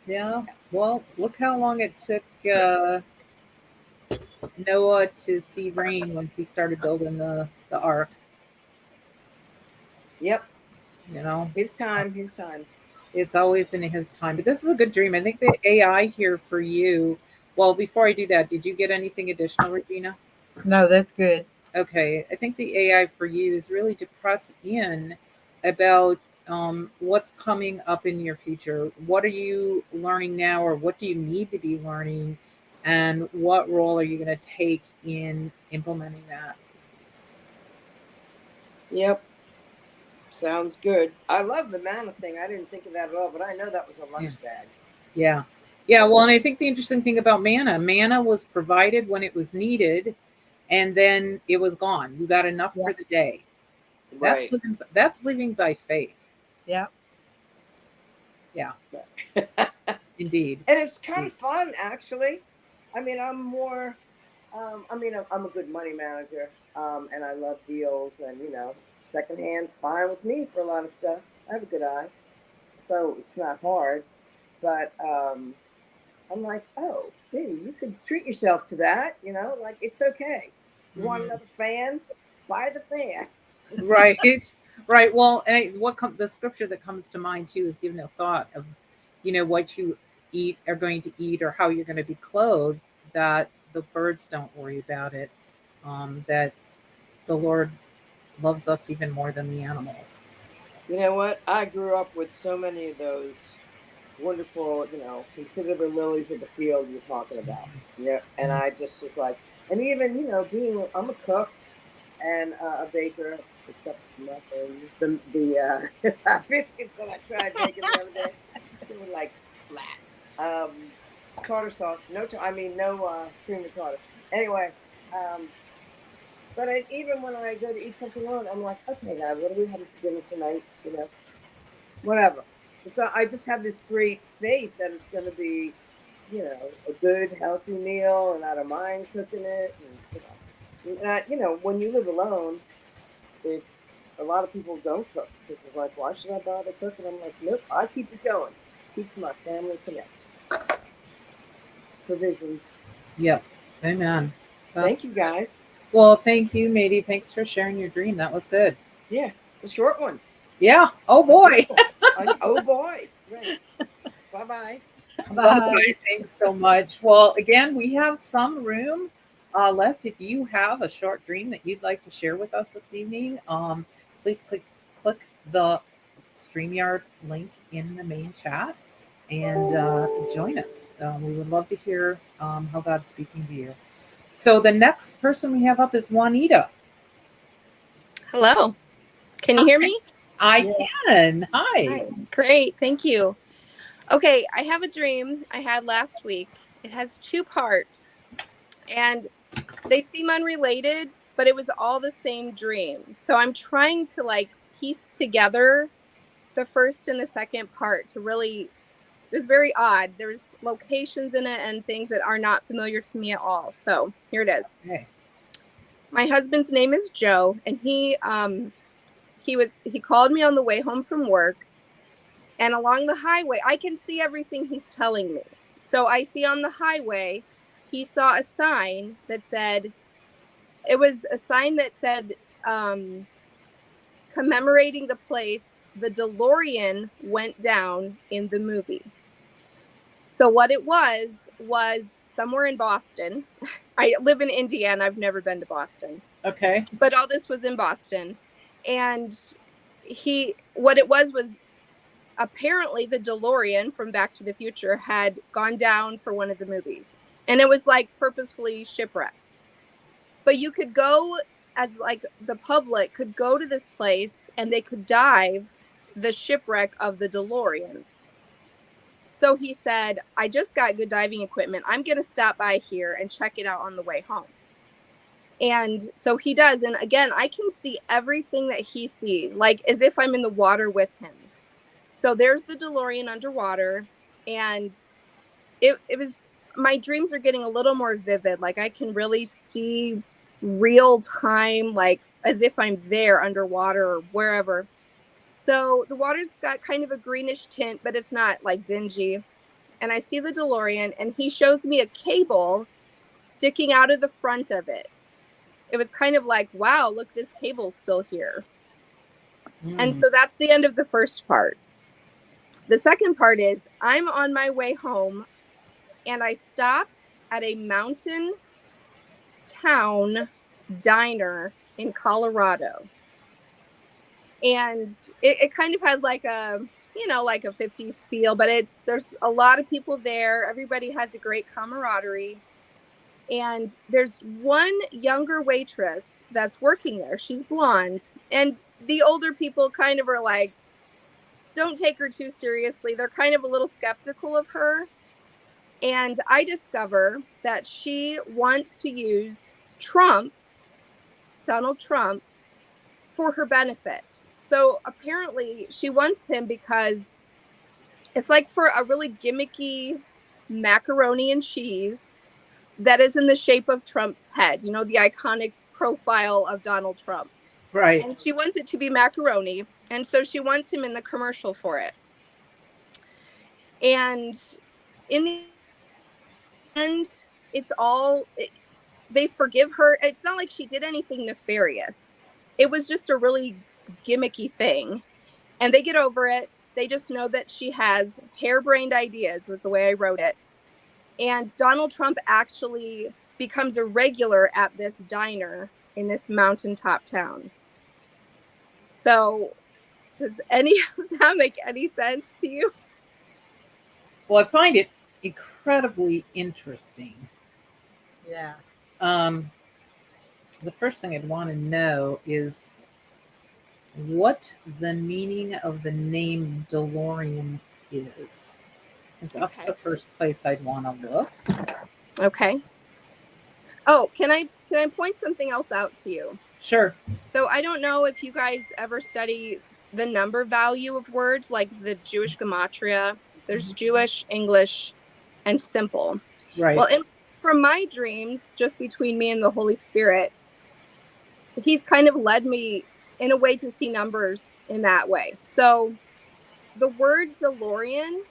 Yeah. Well, look how long it took Noah to see rain once he started building the ark. Yep. You His time. It's always in his time. But this is a good dream. I think the AI here for you. Well, before I do that, did you get anything additional, Regina? No, that's good. Okay. I think the AI for you is really to press in about what's coming up in your future? What are you learning now, or what do you need to be learning? And what role are you going to take in implementing that? Yep. Sounds good. I love the manna thing. I didn't think of that at all, but I know that was a Yeah. lunch bag. Yeah. Yeah. Well, and I think the interesting thing about manna was provided when it was needed, and then it was gone. You got enough Yeah. for the day. Right. That's living by faith. Yeah. Yeah, And indeed. it's kind of fun, actually. I mean, I'm a good money manager, and I love deals, and secondhand's fine with me for a lot of stuff. I have a good eye, so it's not hard. But I'm like, oh, hey, you could treat yourself to that, like it's okay. You want Mhm. another fan? Buy the fan. Right. Right. Well, and the scripture that comes to mind too is giving a thought of, what you eat are going to eat, or how you're going to be clothed, that the birds don't worry about it. That the Lord loves us even more than the animals. You know what? I grew up with so many of those wonderful, consider the lilies of the field you're talking about. Yeah. And I just was like, and even, I'm a cook and a baker, except nothing. The biscuits that I tried making the other day, they were like flat. Tartar sauce, no cream of tartar. Anyway, um, but even when I go to eat something on, I'm like, okay, now what are we having for dinner tonight? Whatever. So I just have this great faith that it's going to be, a good, healthy meal, and I don't mind cooking it. And when you live alone, it's a lot of people don't cook because it's like, why should I bother cooking? I'm like, nope, I keep it going. Keeps my family connected. Provisions. Yep. Amen. Thank That's you, guys. Well, thank you, Matey. Thanks for sharing your dream. That was good. Yeah, it's a short one. Yeah. Oh But boy. beautiful. Oh boy. Right. Bye bye. Bye Bye. bye. Thanks so much. Well, again, we have some room left. If you have a short dream that you'd like to share with us this evening, please click the StreamYard link in the main chat and join us. We would love to hear how God's speaking to you. So the next person we have up is Juanita. Hello. Can you hear me? I Yeah. can. Hi. Hi. Great. Thank you. Okay, I have a dream I had last week. It has two parts and they seem unrelated, but it was all the same dream. So I'm trying to piece together the first and the second part to really it was very odd. There's locations in it and things that are not familiar to me at all. So here it is. Okay. My husband's name is Joe, and he called me on the way home from work. And along the highway, I can see everything he's telling me. So I see on the highway, he saw a sign that said, it was a sign that said, commemorating the place the DeLorean went down in the movie. So what it was somewhere in Boston. I live in Indiana. I've never been to Boston. Okay. But all this was in Boston. And what it was apparently the DeLorean from Back to the Future had gone down for one of the movies. And it was purposefully shipwrecked. But you could go as the public could go to this place and they could dive the shipwreck of the DeLorean. So he said, I just got good diving equipment. I'm going to stop by here and check it out on the way home. And so he does. And again, I can see everything that he sees, as if I'm in the water with him. So there's the DeLorean underwater, and it was, my dreams are getting a little more vivid. I can really see real time, as if I'm there underwater or wherever. So the water's got kind of a greenish tint, but it's not dingy. And I see the DeLorean, and he shows me a cable sticking out of the front of it. It was kind of wow, look, this cable's still here. And so that's the end of the first part. The second part is I'm on my way home and I stop at a mountain town diner in Colorado. And it kind of has like a, you know, like a 50s feel, but there's a lot of people there. Everybody has a great camaraderie. And there's one younger waitress that's working there. She's blonde. And the older people kind of are like, don't take her too seriously. They're kind of a little skeptical of her. And I discover that she wants to use Donald Trump, for her benefit. So apparently she wants him because it's like for a really gimmicky macaroni and cheese that is in the shape of Trump's head, you know, the iconic profile of Donald Trump. Right. And she wants it to be macaroni. And so she wants him in the commercial for it. And in the end, they forgive her. It's not like she did anything nefarious. It was just a really gimmicky thing. And they get over it. They just know that she has harebrained ideas, was the way I wrote it. And Donald Trump actually becomes a regular at this diner in this mountaintop town. So does any of that make any sense to you? Well, I find it incredibly interesting. Yeah. The first thing I'd want to know is what the meaning of the name DeLorean is. And that's Okay. the first place I'd want to look. Okay. Oh, can I point something else out to you? Sure. So I don't know if you guys ever study the number value of words, like the Jewish gematria. There's Jewish, English, and simple. Right. Well, from my dreams, just between me and the Holy Spirit, he's kind of led me in a way to see numbers in that way. So the word DeLorean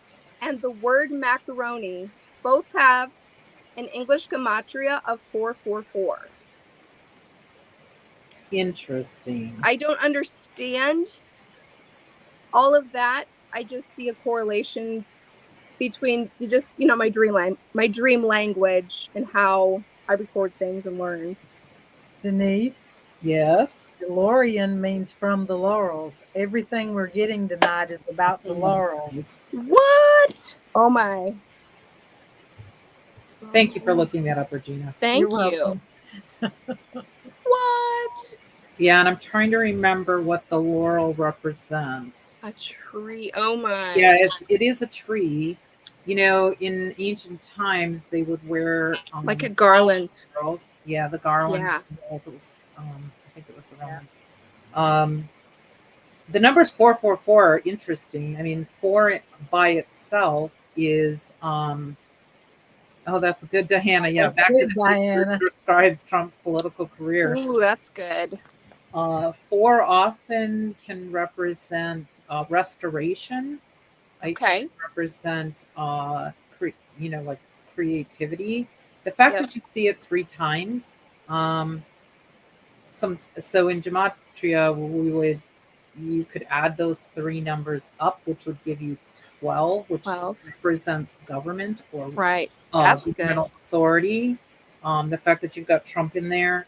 and the word macaroni both have an English gematria of 444. Interesting. I don't understand all of that. I just see a correlation between just, you know, my dream language and how I record things and learn. Denise, Yes. DeLorean means from the laurels. Everything we're getting tonight is about the laurels. What? Oh my. Thank you for looking that up, Regina. Thank You're you. welcome. What? Yeah, and I'm trying to remember what the laurel represents. A tree. Oh my. Yeah, it is a tree. You know, in ancient times, they would wear Like a garland. Girls. Yeah, the garland. Yeah. I think it was the Romans. The numbers 444 are interesting. I mean, 4 by itself is oh, that's good, Diana. Yeah, That's back good, to the Diana. future describes Trump's political career. Ooh, that's good. 4 often can represent restoration. Okay. It can represent like creativity. The fact that you see it 3 times, so in gematria you could add those 3 numbers up, which would give you 12, which 12. represents government or Right. That's governmental good. authority. The fact that you've got Trump in there,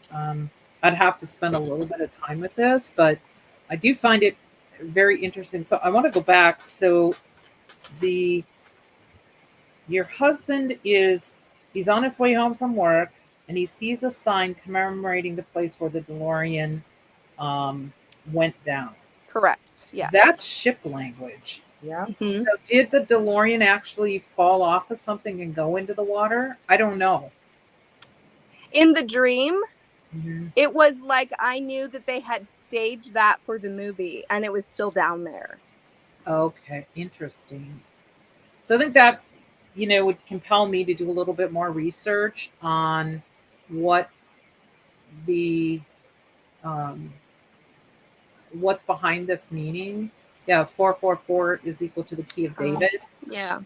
I'd have to spend a little bit of time with this, but I do find it very interesting. So I want to go back. So your husband he's on his way home from work, and he sees a sign commemorating the place where the DeLorean went down. Correct. Yes. That's ship language. Yeah. Mhm. So did the DeLorean actually fall off of something and go into the water? I don't know. In the dream, Mm-hmm. it was like I knew that they had staged that for the movie and it was still down there. Okay, interesting. So I think that, would compel me to do a little bit more research on what the what's behind this meaning. Yes, 444 is equal to the key of David. Yeah.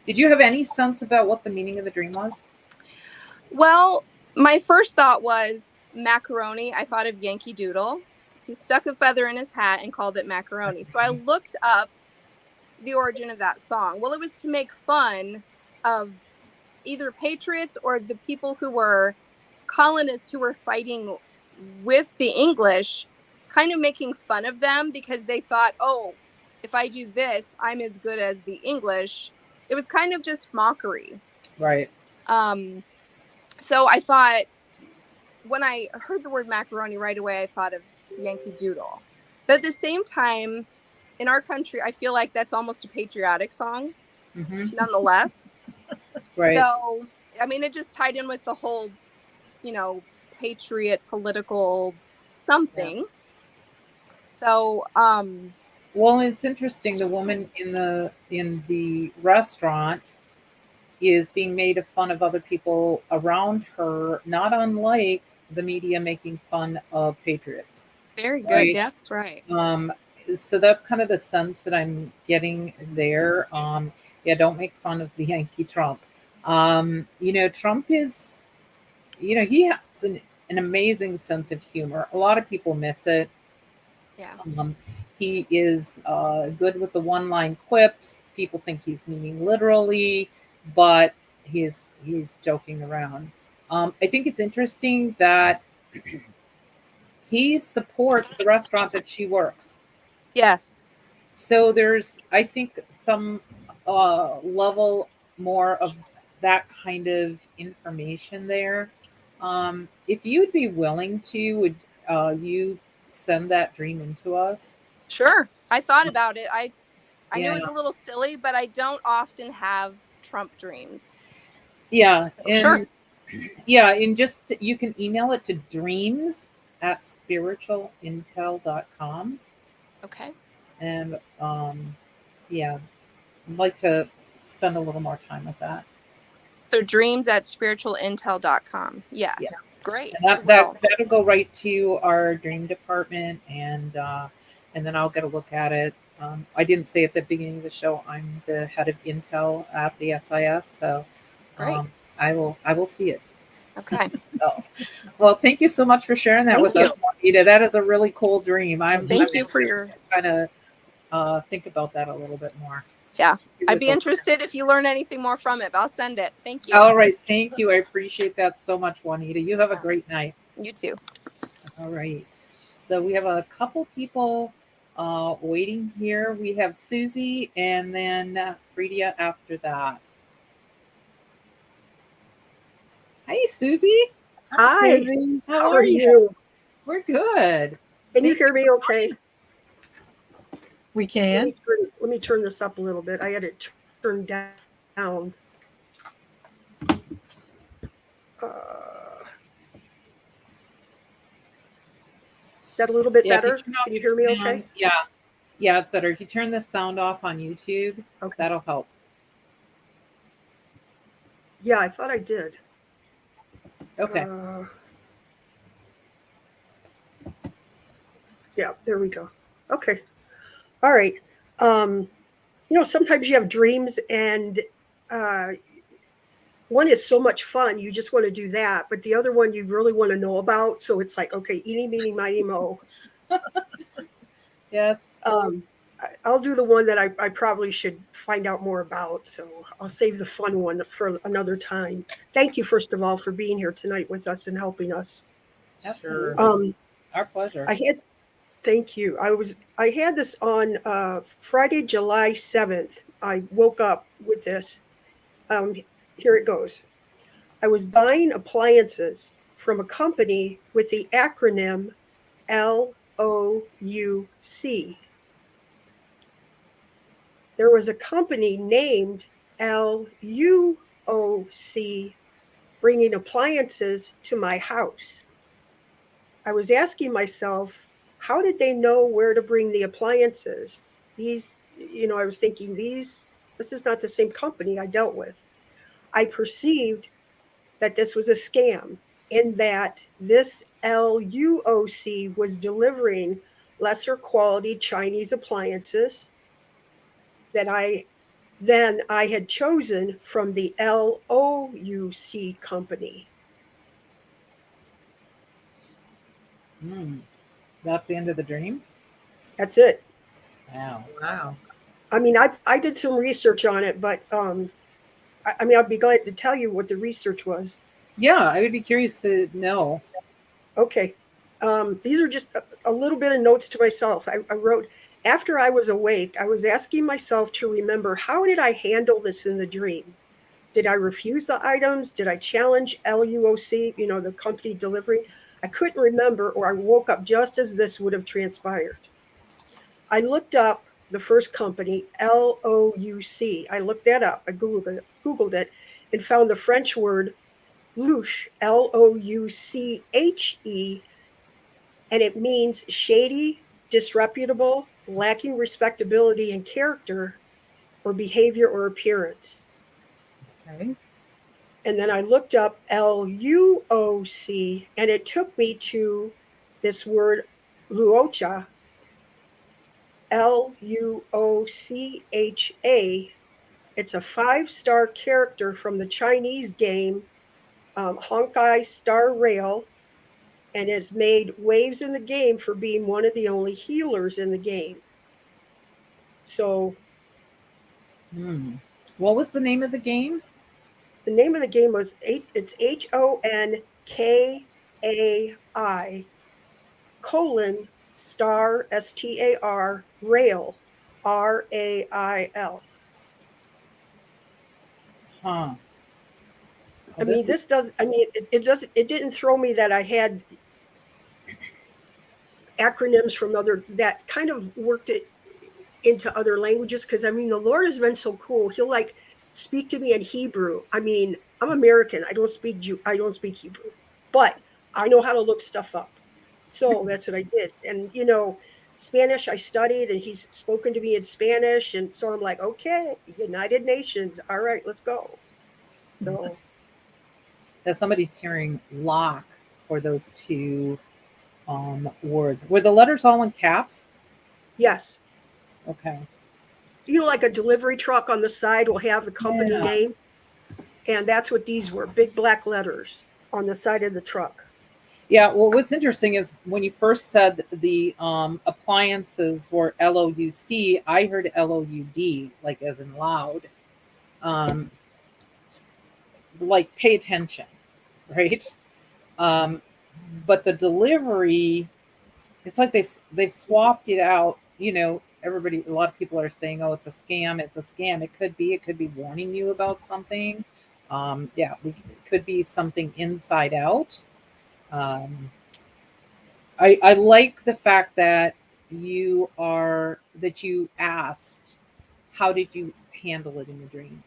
Did you have any sense about what the meaning of the dream was? Well, my first thought was macaroni. I thought of Yankee Doodle. He stuck a feather in his hat and called it macaroni. So I looked up the origin of that song. Well, it was to make fun of either patriots or the people who were colonists who were fighting with the English, kind of making fun of them because they thought, oh, if I do this, I'm as good as the English. It was kind of just mockery. Right. So I thought, when I heard the word macaroni right away, I thought of Yankee Doodle. But at the same time, in our country, I feel like that's almost a patriotic song, nonetheless. Right. So, I mean, it just tied in with the whole, patriot political something. Yeah. So, well, it's interesting. The woman in the restaurant is being made fun of other people around her, not unlike the media making fun of patriots. Very good. Right? That's right. So that's kind of the sense that I'm getting there. Yeah, don't make fun of the Yankee Trump. Trump is, he has an amazing sense of humor. A lot of people miss it. Yeah. He is good with the one-line quips. People think he's meaning literally, but he's joking around. I think it's interesting that he supports the restaurant that she works. Yes. So there's, I think, some level more of that kind of information there. If you'd be willing to, would you send that dream into us? Sure. I thought about it. I knew it was a little silly, but I don't often have Trump dreams. Yeah. So, And, sure. Yeah. And just, you can email it to dreams@spiritualintel.com. Okay. And yeah, I'd like to spend a little more time with that. So dreams@spiritualintel.com. Yes. Great. And that'll go right to our dream department, and then I'll get a look at it. I didn't say at the beginning of the show, I'm the head of Intel at the SIS, so great. I will see it. Okay. So, well, thank you so much for sharing that with us, Juanita. That is a really cool dream. Thank you for your kind of think about that a little bit more. Yeah, I'd be interested if you learn anything more from it. I'll send it. Thank you. All right. Thank you. I appreciate that so much, Juanita. You have a great night. You too. All right. So we have a couple people waiting here. We have Susie and then Fredia after that. Hi, Susie. Hi. Susie. How are you? We're good. Can you hear me okay? We can. Let me turn this up a little bit. I had it turned down. Is that a little bit better? Can you hear me okay? Yeah. Yeah, it's better. If you turn the sound off on YouTube, that'll help. Yeah, I thought I did. Okay. Yeah, there we go. Okay. All right. Sometimes you have dreams and one is so much fun. You just want to do that. But the other one you really want to know about. So it's like, okay, eeny, meeny, miny, mo. Yes. I'll do the one that I probably should find out more about. So I'll save the fun one for another time. Thank you, first of all, for being here tonight with us and helping us. Sure. Our pleasure. Thank you. I had this on Friday, July 7th. I woke up with this. Here it goes. I was buying appliances from a company with the acronym LOUC. There was a company named LUOC bringing appliances to my house. I was asking myself, how did they know where to bring the appliances? I was thinking this is not the same company I dealt with. I perceived that this was a scam and that this LUOC was delivering lesser quality Chinese appliances that I had chosen from the LOUC company. That's the end of the dream? That's it. Wow. I mean, I did some research on it, but I'd be glad to tell you what the research was. Yeah, I would be curious to know. Okay. These are just a little bit of notes to myself. I wrote, after I was awake, I was asking myself to remember, how did I handle this in the dream? Did I refuse the items? Did I challenge LUOC, the company delivering? I couldn't remember, or I woke up just as this would have transpired. I looked up the first company, LOUC. I looked that up. I Googled it and found the French word louche, Louche, and it means shady, disreputable, lacking respectability and character or behavior or appearance. Okay. And then I looked up LUOC, and it took me to this word luocha, LUOCHA. It's a 5-star character from the Chinese game Honkai Star Rail, and it's made waves in the game for being one of the only healers in the game. So What was the name of the game? the name of the game was it's HONKAI star STAR rail RAIL. Huh. I mean, it didn't throw me that I had acronyms from other that kind of worked it into other languages, because I mean the Lord has been so cool. He'll like speak to me in Hebrew. I mean, I'm American. I don't speak Hebrew, but I know how to look stuff up. So that's what I did. And Spanish I studied, and he's spoken to me in Spanish, and so I'm like, okay, United Nations. All right, let's go. So That somebody's hearing lock for those two words. Were the letters all in caps? yes. Okay. Like a delivery truck on the side will have the company name. And that's what these were, big black letters on the side of the truck. Yeah, well, what's interesting is when you first said the appliances were LOUC, I heard LOUD, like as in loud. Like pay attention, right? But the delivery, it's like they've swapped it out. A lot of people are saying, "Oh, it's a scam. It's a scam." It could be warning you about something. It could be something inside out. I like the fact that you asked, how did you handle it in the dream?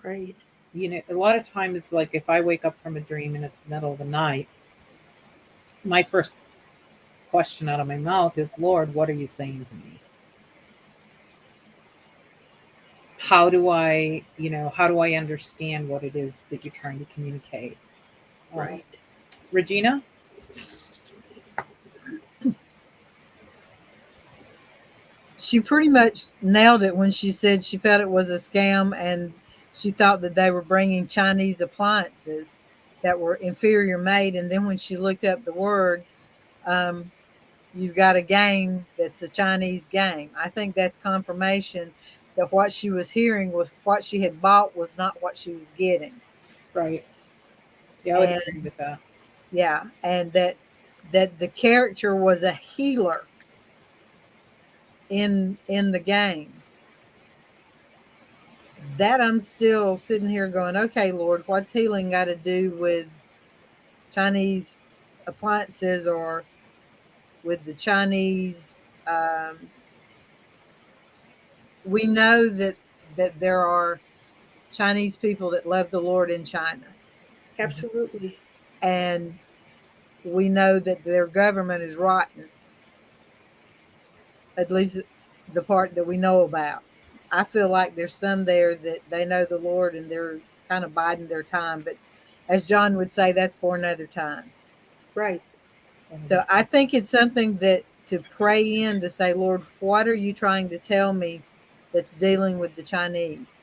Right. A lot of times, like if I wake up from a dream and it's the middle of the night, my first question out of my mouth is, Lord, what are you saying to me? How do I understand what it is that you're trying to communicate? Right. Regina? She pretty much nailed it when she said she felt it was a scam, and she thought that they were bringing Chinese appliances that were inferior made. And then when she looked up the word, you've got a game that's a Chinese game. I think that's confirmation that what she was hearing was what she had bought was not what she was getting. Right. Yeah, I would agree with that. Yeah, and that the character was a healer in the game. That I'm still sitting here going, okay, Lord, what's healing got to do with Chinese appliances or with the Chinese? We know that there are Chinese people that love the Lord in China. Absolutely. And we know that their government is rotten. At least the part that we know about. I feel like there's some there that they know the Lord and they're kind of biding their time. But as John would say, that's for another time. Right. So I think it's something that to pray in to say, Lord, what are you trying to tell me that's dealing with the Chinese?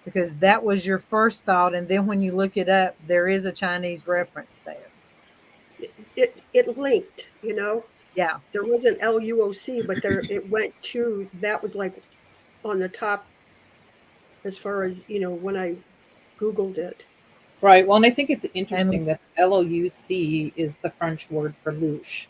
Because that was your first thought. And then when you look it up, there is a Chinese reference there. It linked, Yeah. There wasn't LUOC, but it went to, that was like on the top as far as, when I Googled it. Right. Well, and I think it's interesting that LOUC is the French word for louche.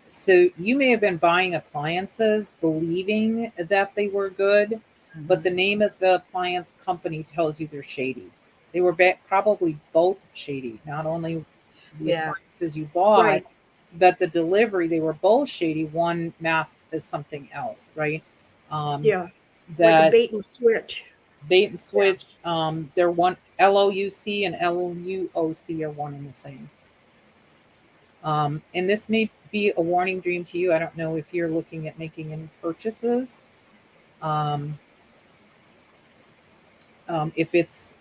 So you may have been buying appliances believing that they were good, but the name of the appliance company tells you they're shady. They were probably both shady, not only the appliances you bought, Right. but the delivery, they were both shady. One masked as something else, right? Yeah. Like a That bait and switch. bait and switch, they're one. LOUC and LUOC are one and the same. And this may be a warning dream to you. I don't know if you're looking at making any purchases. Um, if it's,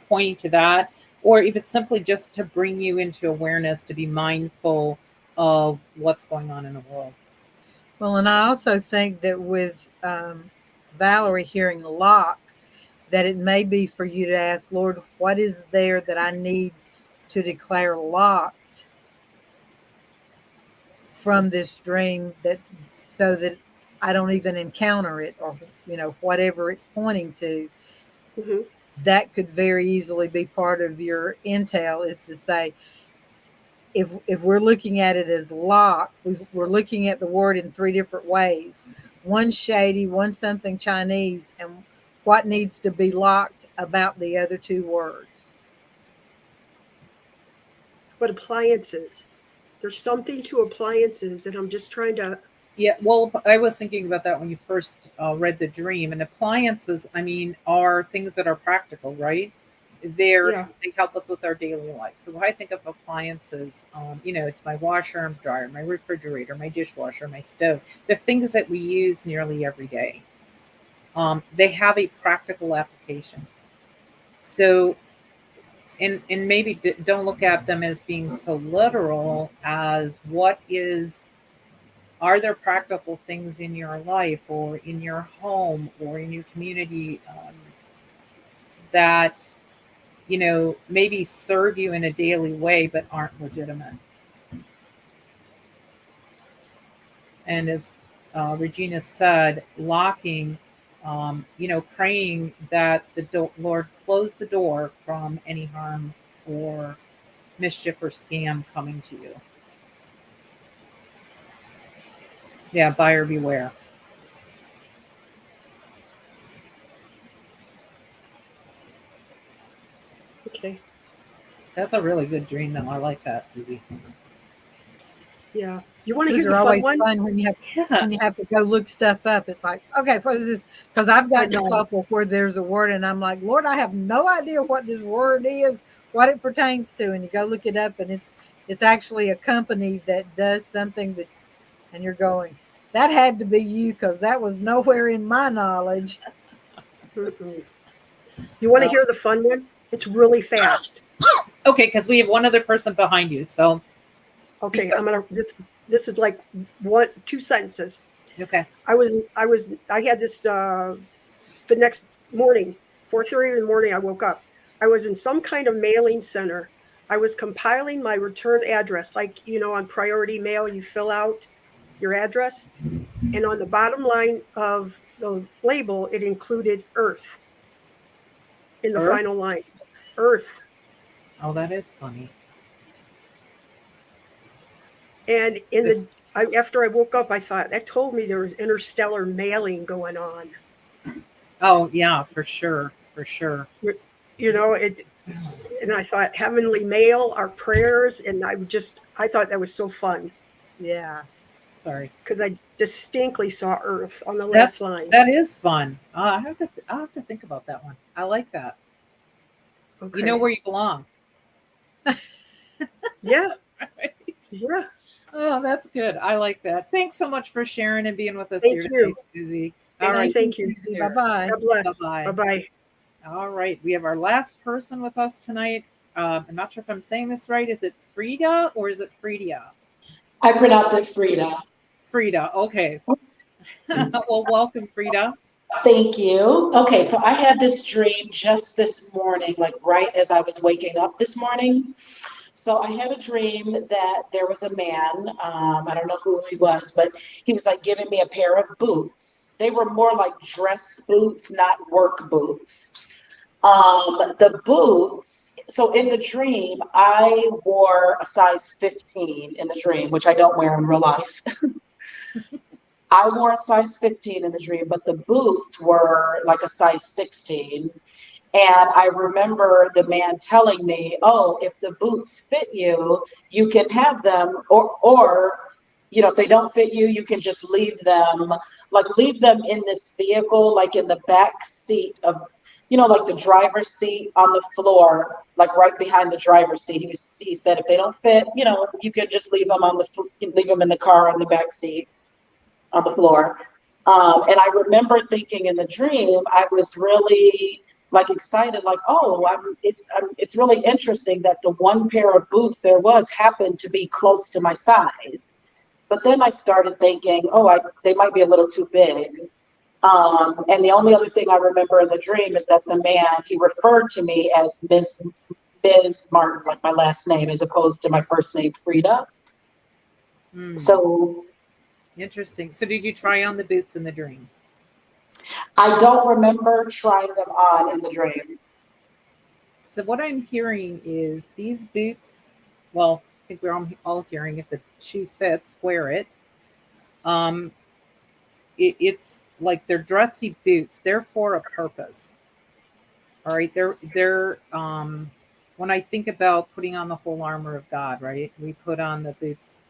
pointing to that, or if it's simply just to bring you into awareness, to be mindful of what's going on in the world. Well, and I also think that with Valerie hearing lock, that it may be for you to ask, Lord, what is there that I need to declare locked from this dream, that so that I don't even encounter it, or whatever it's pointing to. Mm-hmm. That could very easily be part of your intel, is to say, if we're looking at it as lock, we're looking at the word in three different ways. One shady, one something Chinese, and what needs to be locked about the other two words. But appliances, there's something to appliances, and I'm just trying to. Yeah, well, I was thinking about that when you first read the dream. And appliances, I mean, are things that are practical, right? They help us with our daily life. So when I think of appliances, it's my washer and dryer, my refrigerator, my dishwasher, my stove. The things that we use nearly every day. They have a practical application. So, and maybe don't look at them as being so literal as are there practical things in your life or in your home or in your community that maybe serve you in a daily way but aren't legitimate? And as Regina said, locking, praying that the Lord close the door from any harm or mischief or scam coming to you. Yeah, buyer beware. Okay. That's a really good dream, though. I like that, Susie. Yeah. You want to Those hear are the fun always one? fun when you have to go look stuff up. It's like, okay, what is this? Because I've got a couple where there's a word and I'm like, Lord, I have no idea what this word is, what it pertains to. And you go look it up, and it's actually a company that does something that, and you're going, that had to be you, because that was nowhere in my knowledge. Mm-mm. You want to hear the fun one? It's really fast. Okay, because we have one other person behind you, so. Okay, this is like 2 sentences. Okay. I had this the next morning, 4:30 in the morning, I woke up. I was in some kind of mailing center. I was compiling my return address, like, on priority mail, you fill out your address. And on the bottom line of the label, it included Earth in the final line. Earth. Oh, that is funny. And after I woke up, I thought, that told me there was interstellar mailing going on. Oh, yeah, for sure. For sure. And I thought, heavenly mail, our prayers. And I thought that was so fun. Yeah. Sorry. Because I distinctly saw Earth on the last line. That is fun. I'll have to think about that one. I like that. Okay. You know where you belong. Yeah. Right? Yeah. Oh, that's good. I like that. Thanks so much for sharing and being with us here today, Susie. All right. Thank you. Bye-bye. God bless. Bye-bye. Bye-bye. All right. We have our last person with us tonight. I'm not sure if I'm saying this right. Is it Frida or is it Freedia? I pronounce it Frida. Frida. Okay. Well, welcome, Frida. Thank you. Okay, so I had this dream just this morning, like right as I was waking up this morning. So I had a dream that there was a man, I don't know who he was, but he was like giving me a pair of boots. They were more like dress boots, not work boots. The boots, so in the dream, I wore a size 15 in the dream, which I don't wear in real life. I wore a size 15 in the dream, but the boots were like a size 16. And I remember the man telling me, "Oh, if the boots fit you, you can have them, or if they don't fit you, you can just leave them, leave them in this vehicle, like in the back seat of, like the driver's seat on the floor, like right behind the driver's seat." He said, if they don't fit, you can just leave them leave them in the car on the back seat on the floor. And I remember thinking in the dream, I was really excited, oh, it's really interesting that the one pair of boots there was happened to be close to my size. But then I started thinking, oh, they might be a little too big. And the only other thing I remember in the dream is that the man, he referred to me as Ms. Martin, like my last name, as opposed to my first name, Frida. So interesting. So did you try on the boots in the dream? I don't remember trying them on in the dream. So what I'm hearing is these boots, well, I think we're all hearing if the shoe fits, wear it. It's like they're dressy boots. They're for a purpose. All right. They're when I think about putting on the whole armor of God, right? We put on the boots,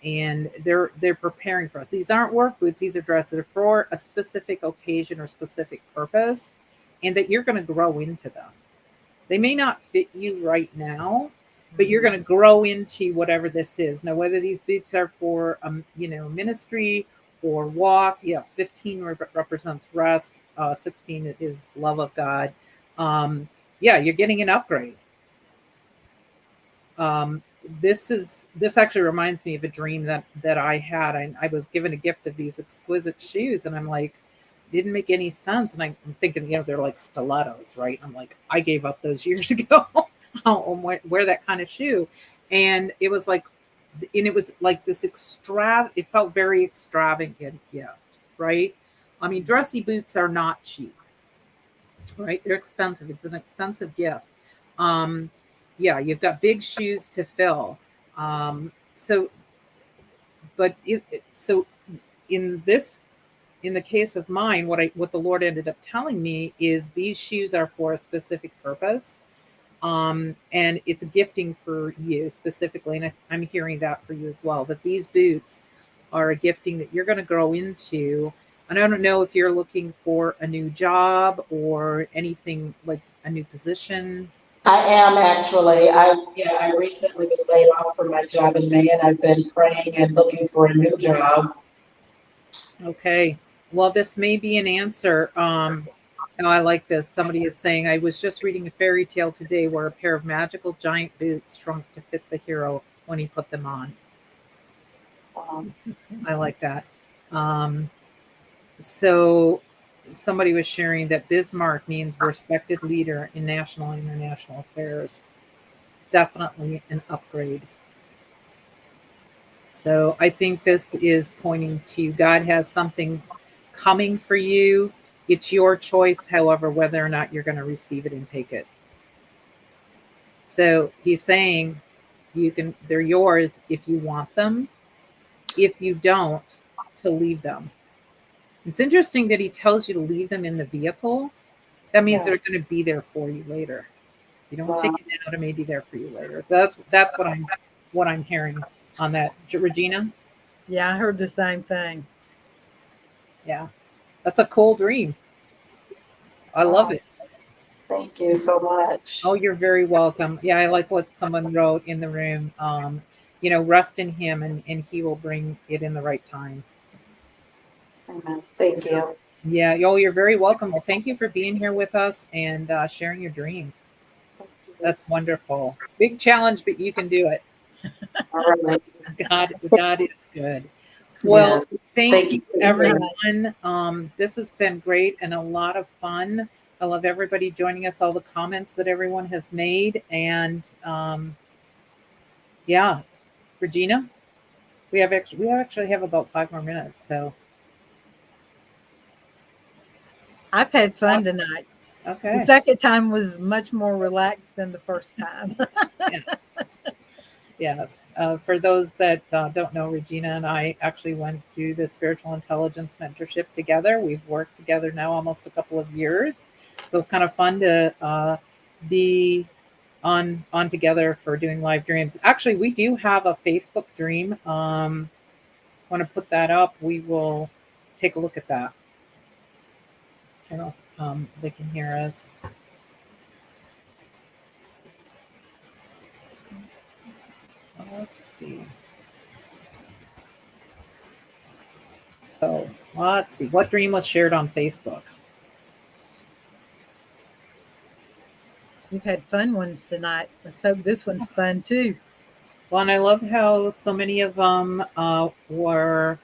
and they're preparing for us. These aren't work boots. These are dressed. They're for a specific occasion or specific purpose, and that you're going to grow into them. They may not fit you right now, but you're going to grow into whatever this is. Now, whether these boots are for, ministry or walk, yes, 15 represents rest. 16 is love of God. You're getting an upgrade. This actually reminds me of a dream that I had. I was given a gift of these exquisite shoes, and I'm like, didn't make any sense. And I'm thinking, they're like stilettos, right? I'm like, I gave up those years ago. I'll wear that kind of shoe. And it was like this it felt very extravagant gift, right? I mean, dressy boots are not cheap, right? They're expensive. It's an expensive gift. You've got big shoes to fill. So in the case of mine, what the Lord ended up telling me is these shoes are for a specific purpose. And it's a gifting for you specifically. And I'm hearing that for you as well, that these boots are a gifting that you're going to grow into. And I don't know if you're looking for a new job or anything like a new position. I am actually. I recently was laid off from my job in May, and I've been praying and looking for a new job. Okay. Well, this may be an answer. I like this. Somebody is saying, I was just reading a fairy tale today where a pair of magical giant boots shrunk to fit the hero when he put them on. I like that. So somebody was sharing that Bismarck means respected leader in national and international affairs. Definitely an upgrade. So I think this is pointing to God has something coming for you. It's your choice, however, whether or not you're going to receive it and take it. So he's saying they're yours if you want them. If you don't, to leave them. It's interesting that he tells you to leave them in the vehicle. That means they're going to be there for you later. You don't take it out, it may be there for you later. So that's what I'm hearing on that. Regina? Yeah, I heard the same thing. Yeah. That's a cool dream. I love it. Thank you so much. Oh, you're very welcome. Yeah, I like what someone wrote in the room. Rest in him and he will bring it in the right time. Amen. Thank you. Yeah. You're very welcome. Well, thank you for being here with us and sharing your dream. That's wonderful. Big challenge, but you can do it. All right. God is good. Well, yes. thank you, everyone. This has been great and a lot of fun. I love everybody joining us, all the comments that everyone has made. And Regina, we actually have about 5 more minutes. So I've had fun tonight. The Okay. second time was much more relaxed than the first time. Yes. Yes. For those that don't know, Regina and I actually went through the spiritual intelligence mentorship together. We've worked together now almost a couple of years. So it's kind of fun to be on together for doing live dreams. Actually, we do have a Facebook dream. Want to put that up? We will take a look at that. I don't know if they can hear us. Let's see. So let's see. What dream was shared on Facebook? We've had fun ones tonight. Let's hope this one's fun too. Well, and I love how so many of them were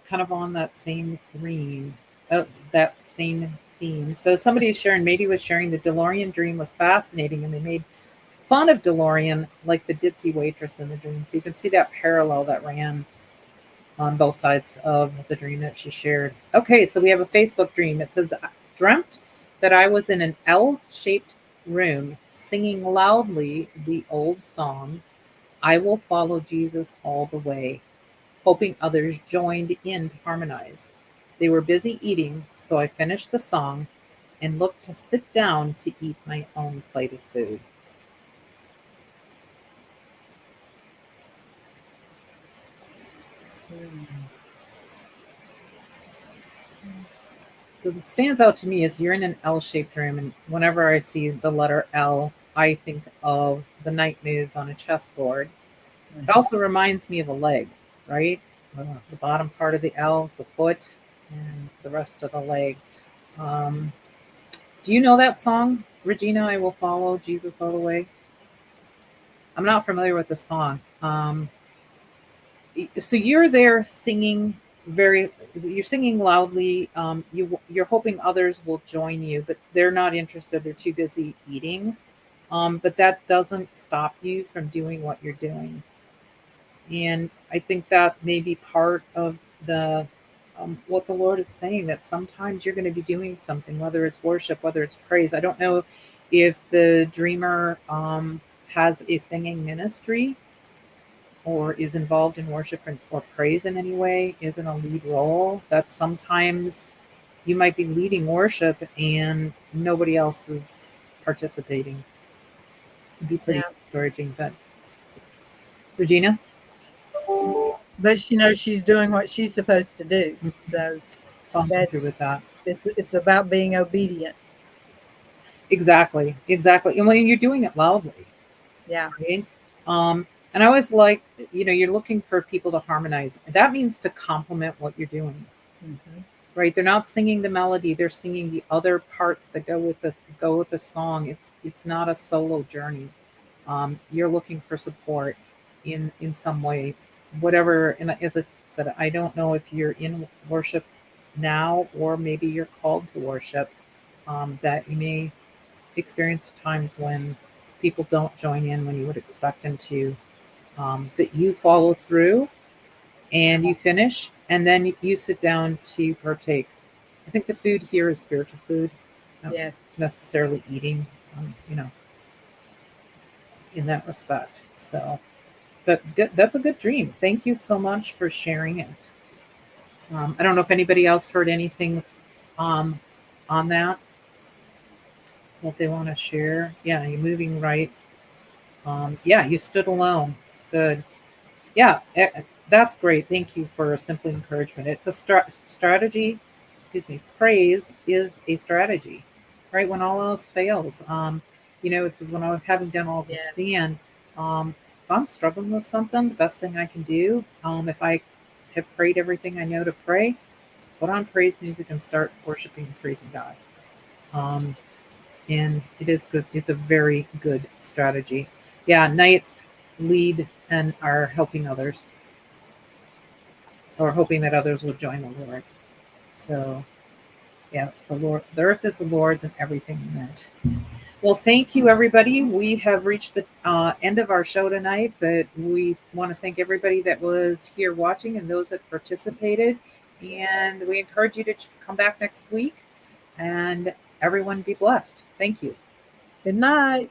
kind of on that same theme. That same theme. So somebody is sharing, Mady was sharing the DeLorean dream was fascinating, and they made fun of DeLorean like the ditzy waitress in the dream. So you can see that parallel that ran on both sides of the dream that she shared. Okay, so we have a Facebook dream. It says, I dreamt that I was in an L-shaped room singing loudly the old song, I will follow Jesus all the way, hoping others joined in to harmonize. They were busy eating, so I finished the song and looked to sit down to eat my own plate of food. So what stands out to me is you're in an L-shaped room, and whenever I see the letter L, I think of the knight moves on a chessboard. It also reminds me of a leg, right? The bottom part of the L, the foot, and the rest of the leg. Do you know that song, Regina? I will follow Jesus all the way. I'm not familiar with the song. So you're there singing you're singing loudly. You're hoping others will join you, but they're not interested. They're too busy eating. But that doesn't stop you from doing what you're doing. And I think that may be part of the what the Lord is saying, that sometimes you're going to be doing something, whether it's worship, whether it's praise. I don't know if the dreamer has a singing ministry or is involved in worship or praise in any way, is in a lead role, that sometimes you might be leading worship and nobody else is participating. It can be pretty discouraging. But Regina? But she's doing what she's supposed to do. So With that. It's about being obedient. Exactly. And when you're doing it loudly. Yeah. Right? And I always like, you're looking for people to harmonize. That means to complement what you're doing. Mm-hmm. Right? They're not singing the melody; they're singing the other parts that go with the song. It's not a solo journey. You're looking for support in some way, whatever. And as I said, I don't know if you're in worship now or maybe you're called to worship. That you may experience times when people don't join in when you would expect them to, but you follow through and you finish, and then you sit down to partake. I think the food here is spiritual food, not necessarily eating, in that respect. So, but good, that's a good dream. Thank you so much for sharing it. I don't know if anybody else heard anything on that they want to share. Yeah, you're moving right. Yeah, you stood alone. Good. Yeah, that's great. Thank you for simple encouragement. It's a strategy. Excuse me. Praise is a strategy, right? When all else fails, it says when I'm having done all to stand. If I'm struggling with something, the best thing I can do, if I have prayed everything I know to pray, put on praise music and start worshiping and praising God. And it is good. It's a very good strategy. Yeah, knights lead and are helping others, or hoping that others will join the Lord. So, yes, the earth is the Lord's and everything in it. Well, thank you, everybody. We have reached the end of our show tonight, but we want to thank everybody that was here watching and those that participated. And we encourage you to come back next week. And Everyone be blessed. Thank you. Good night.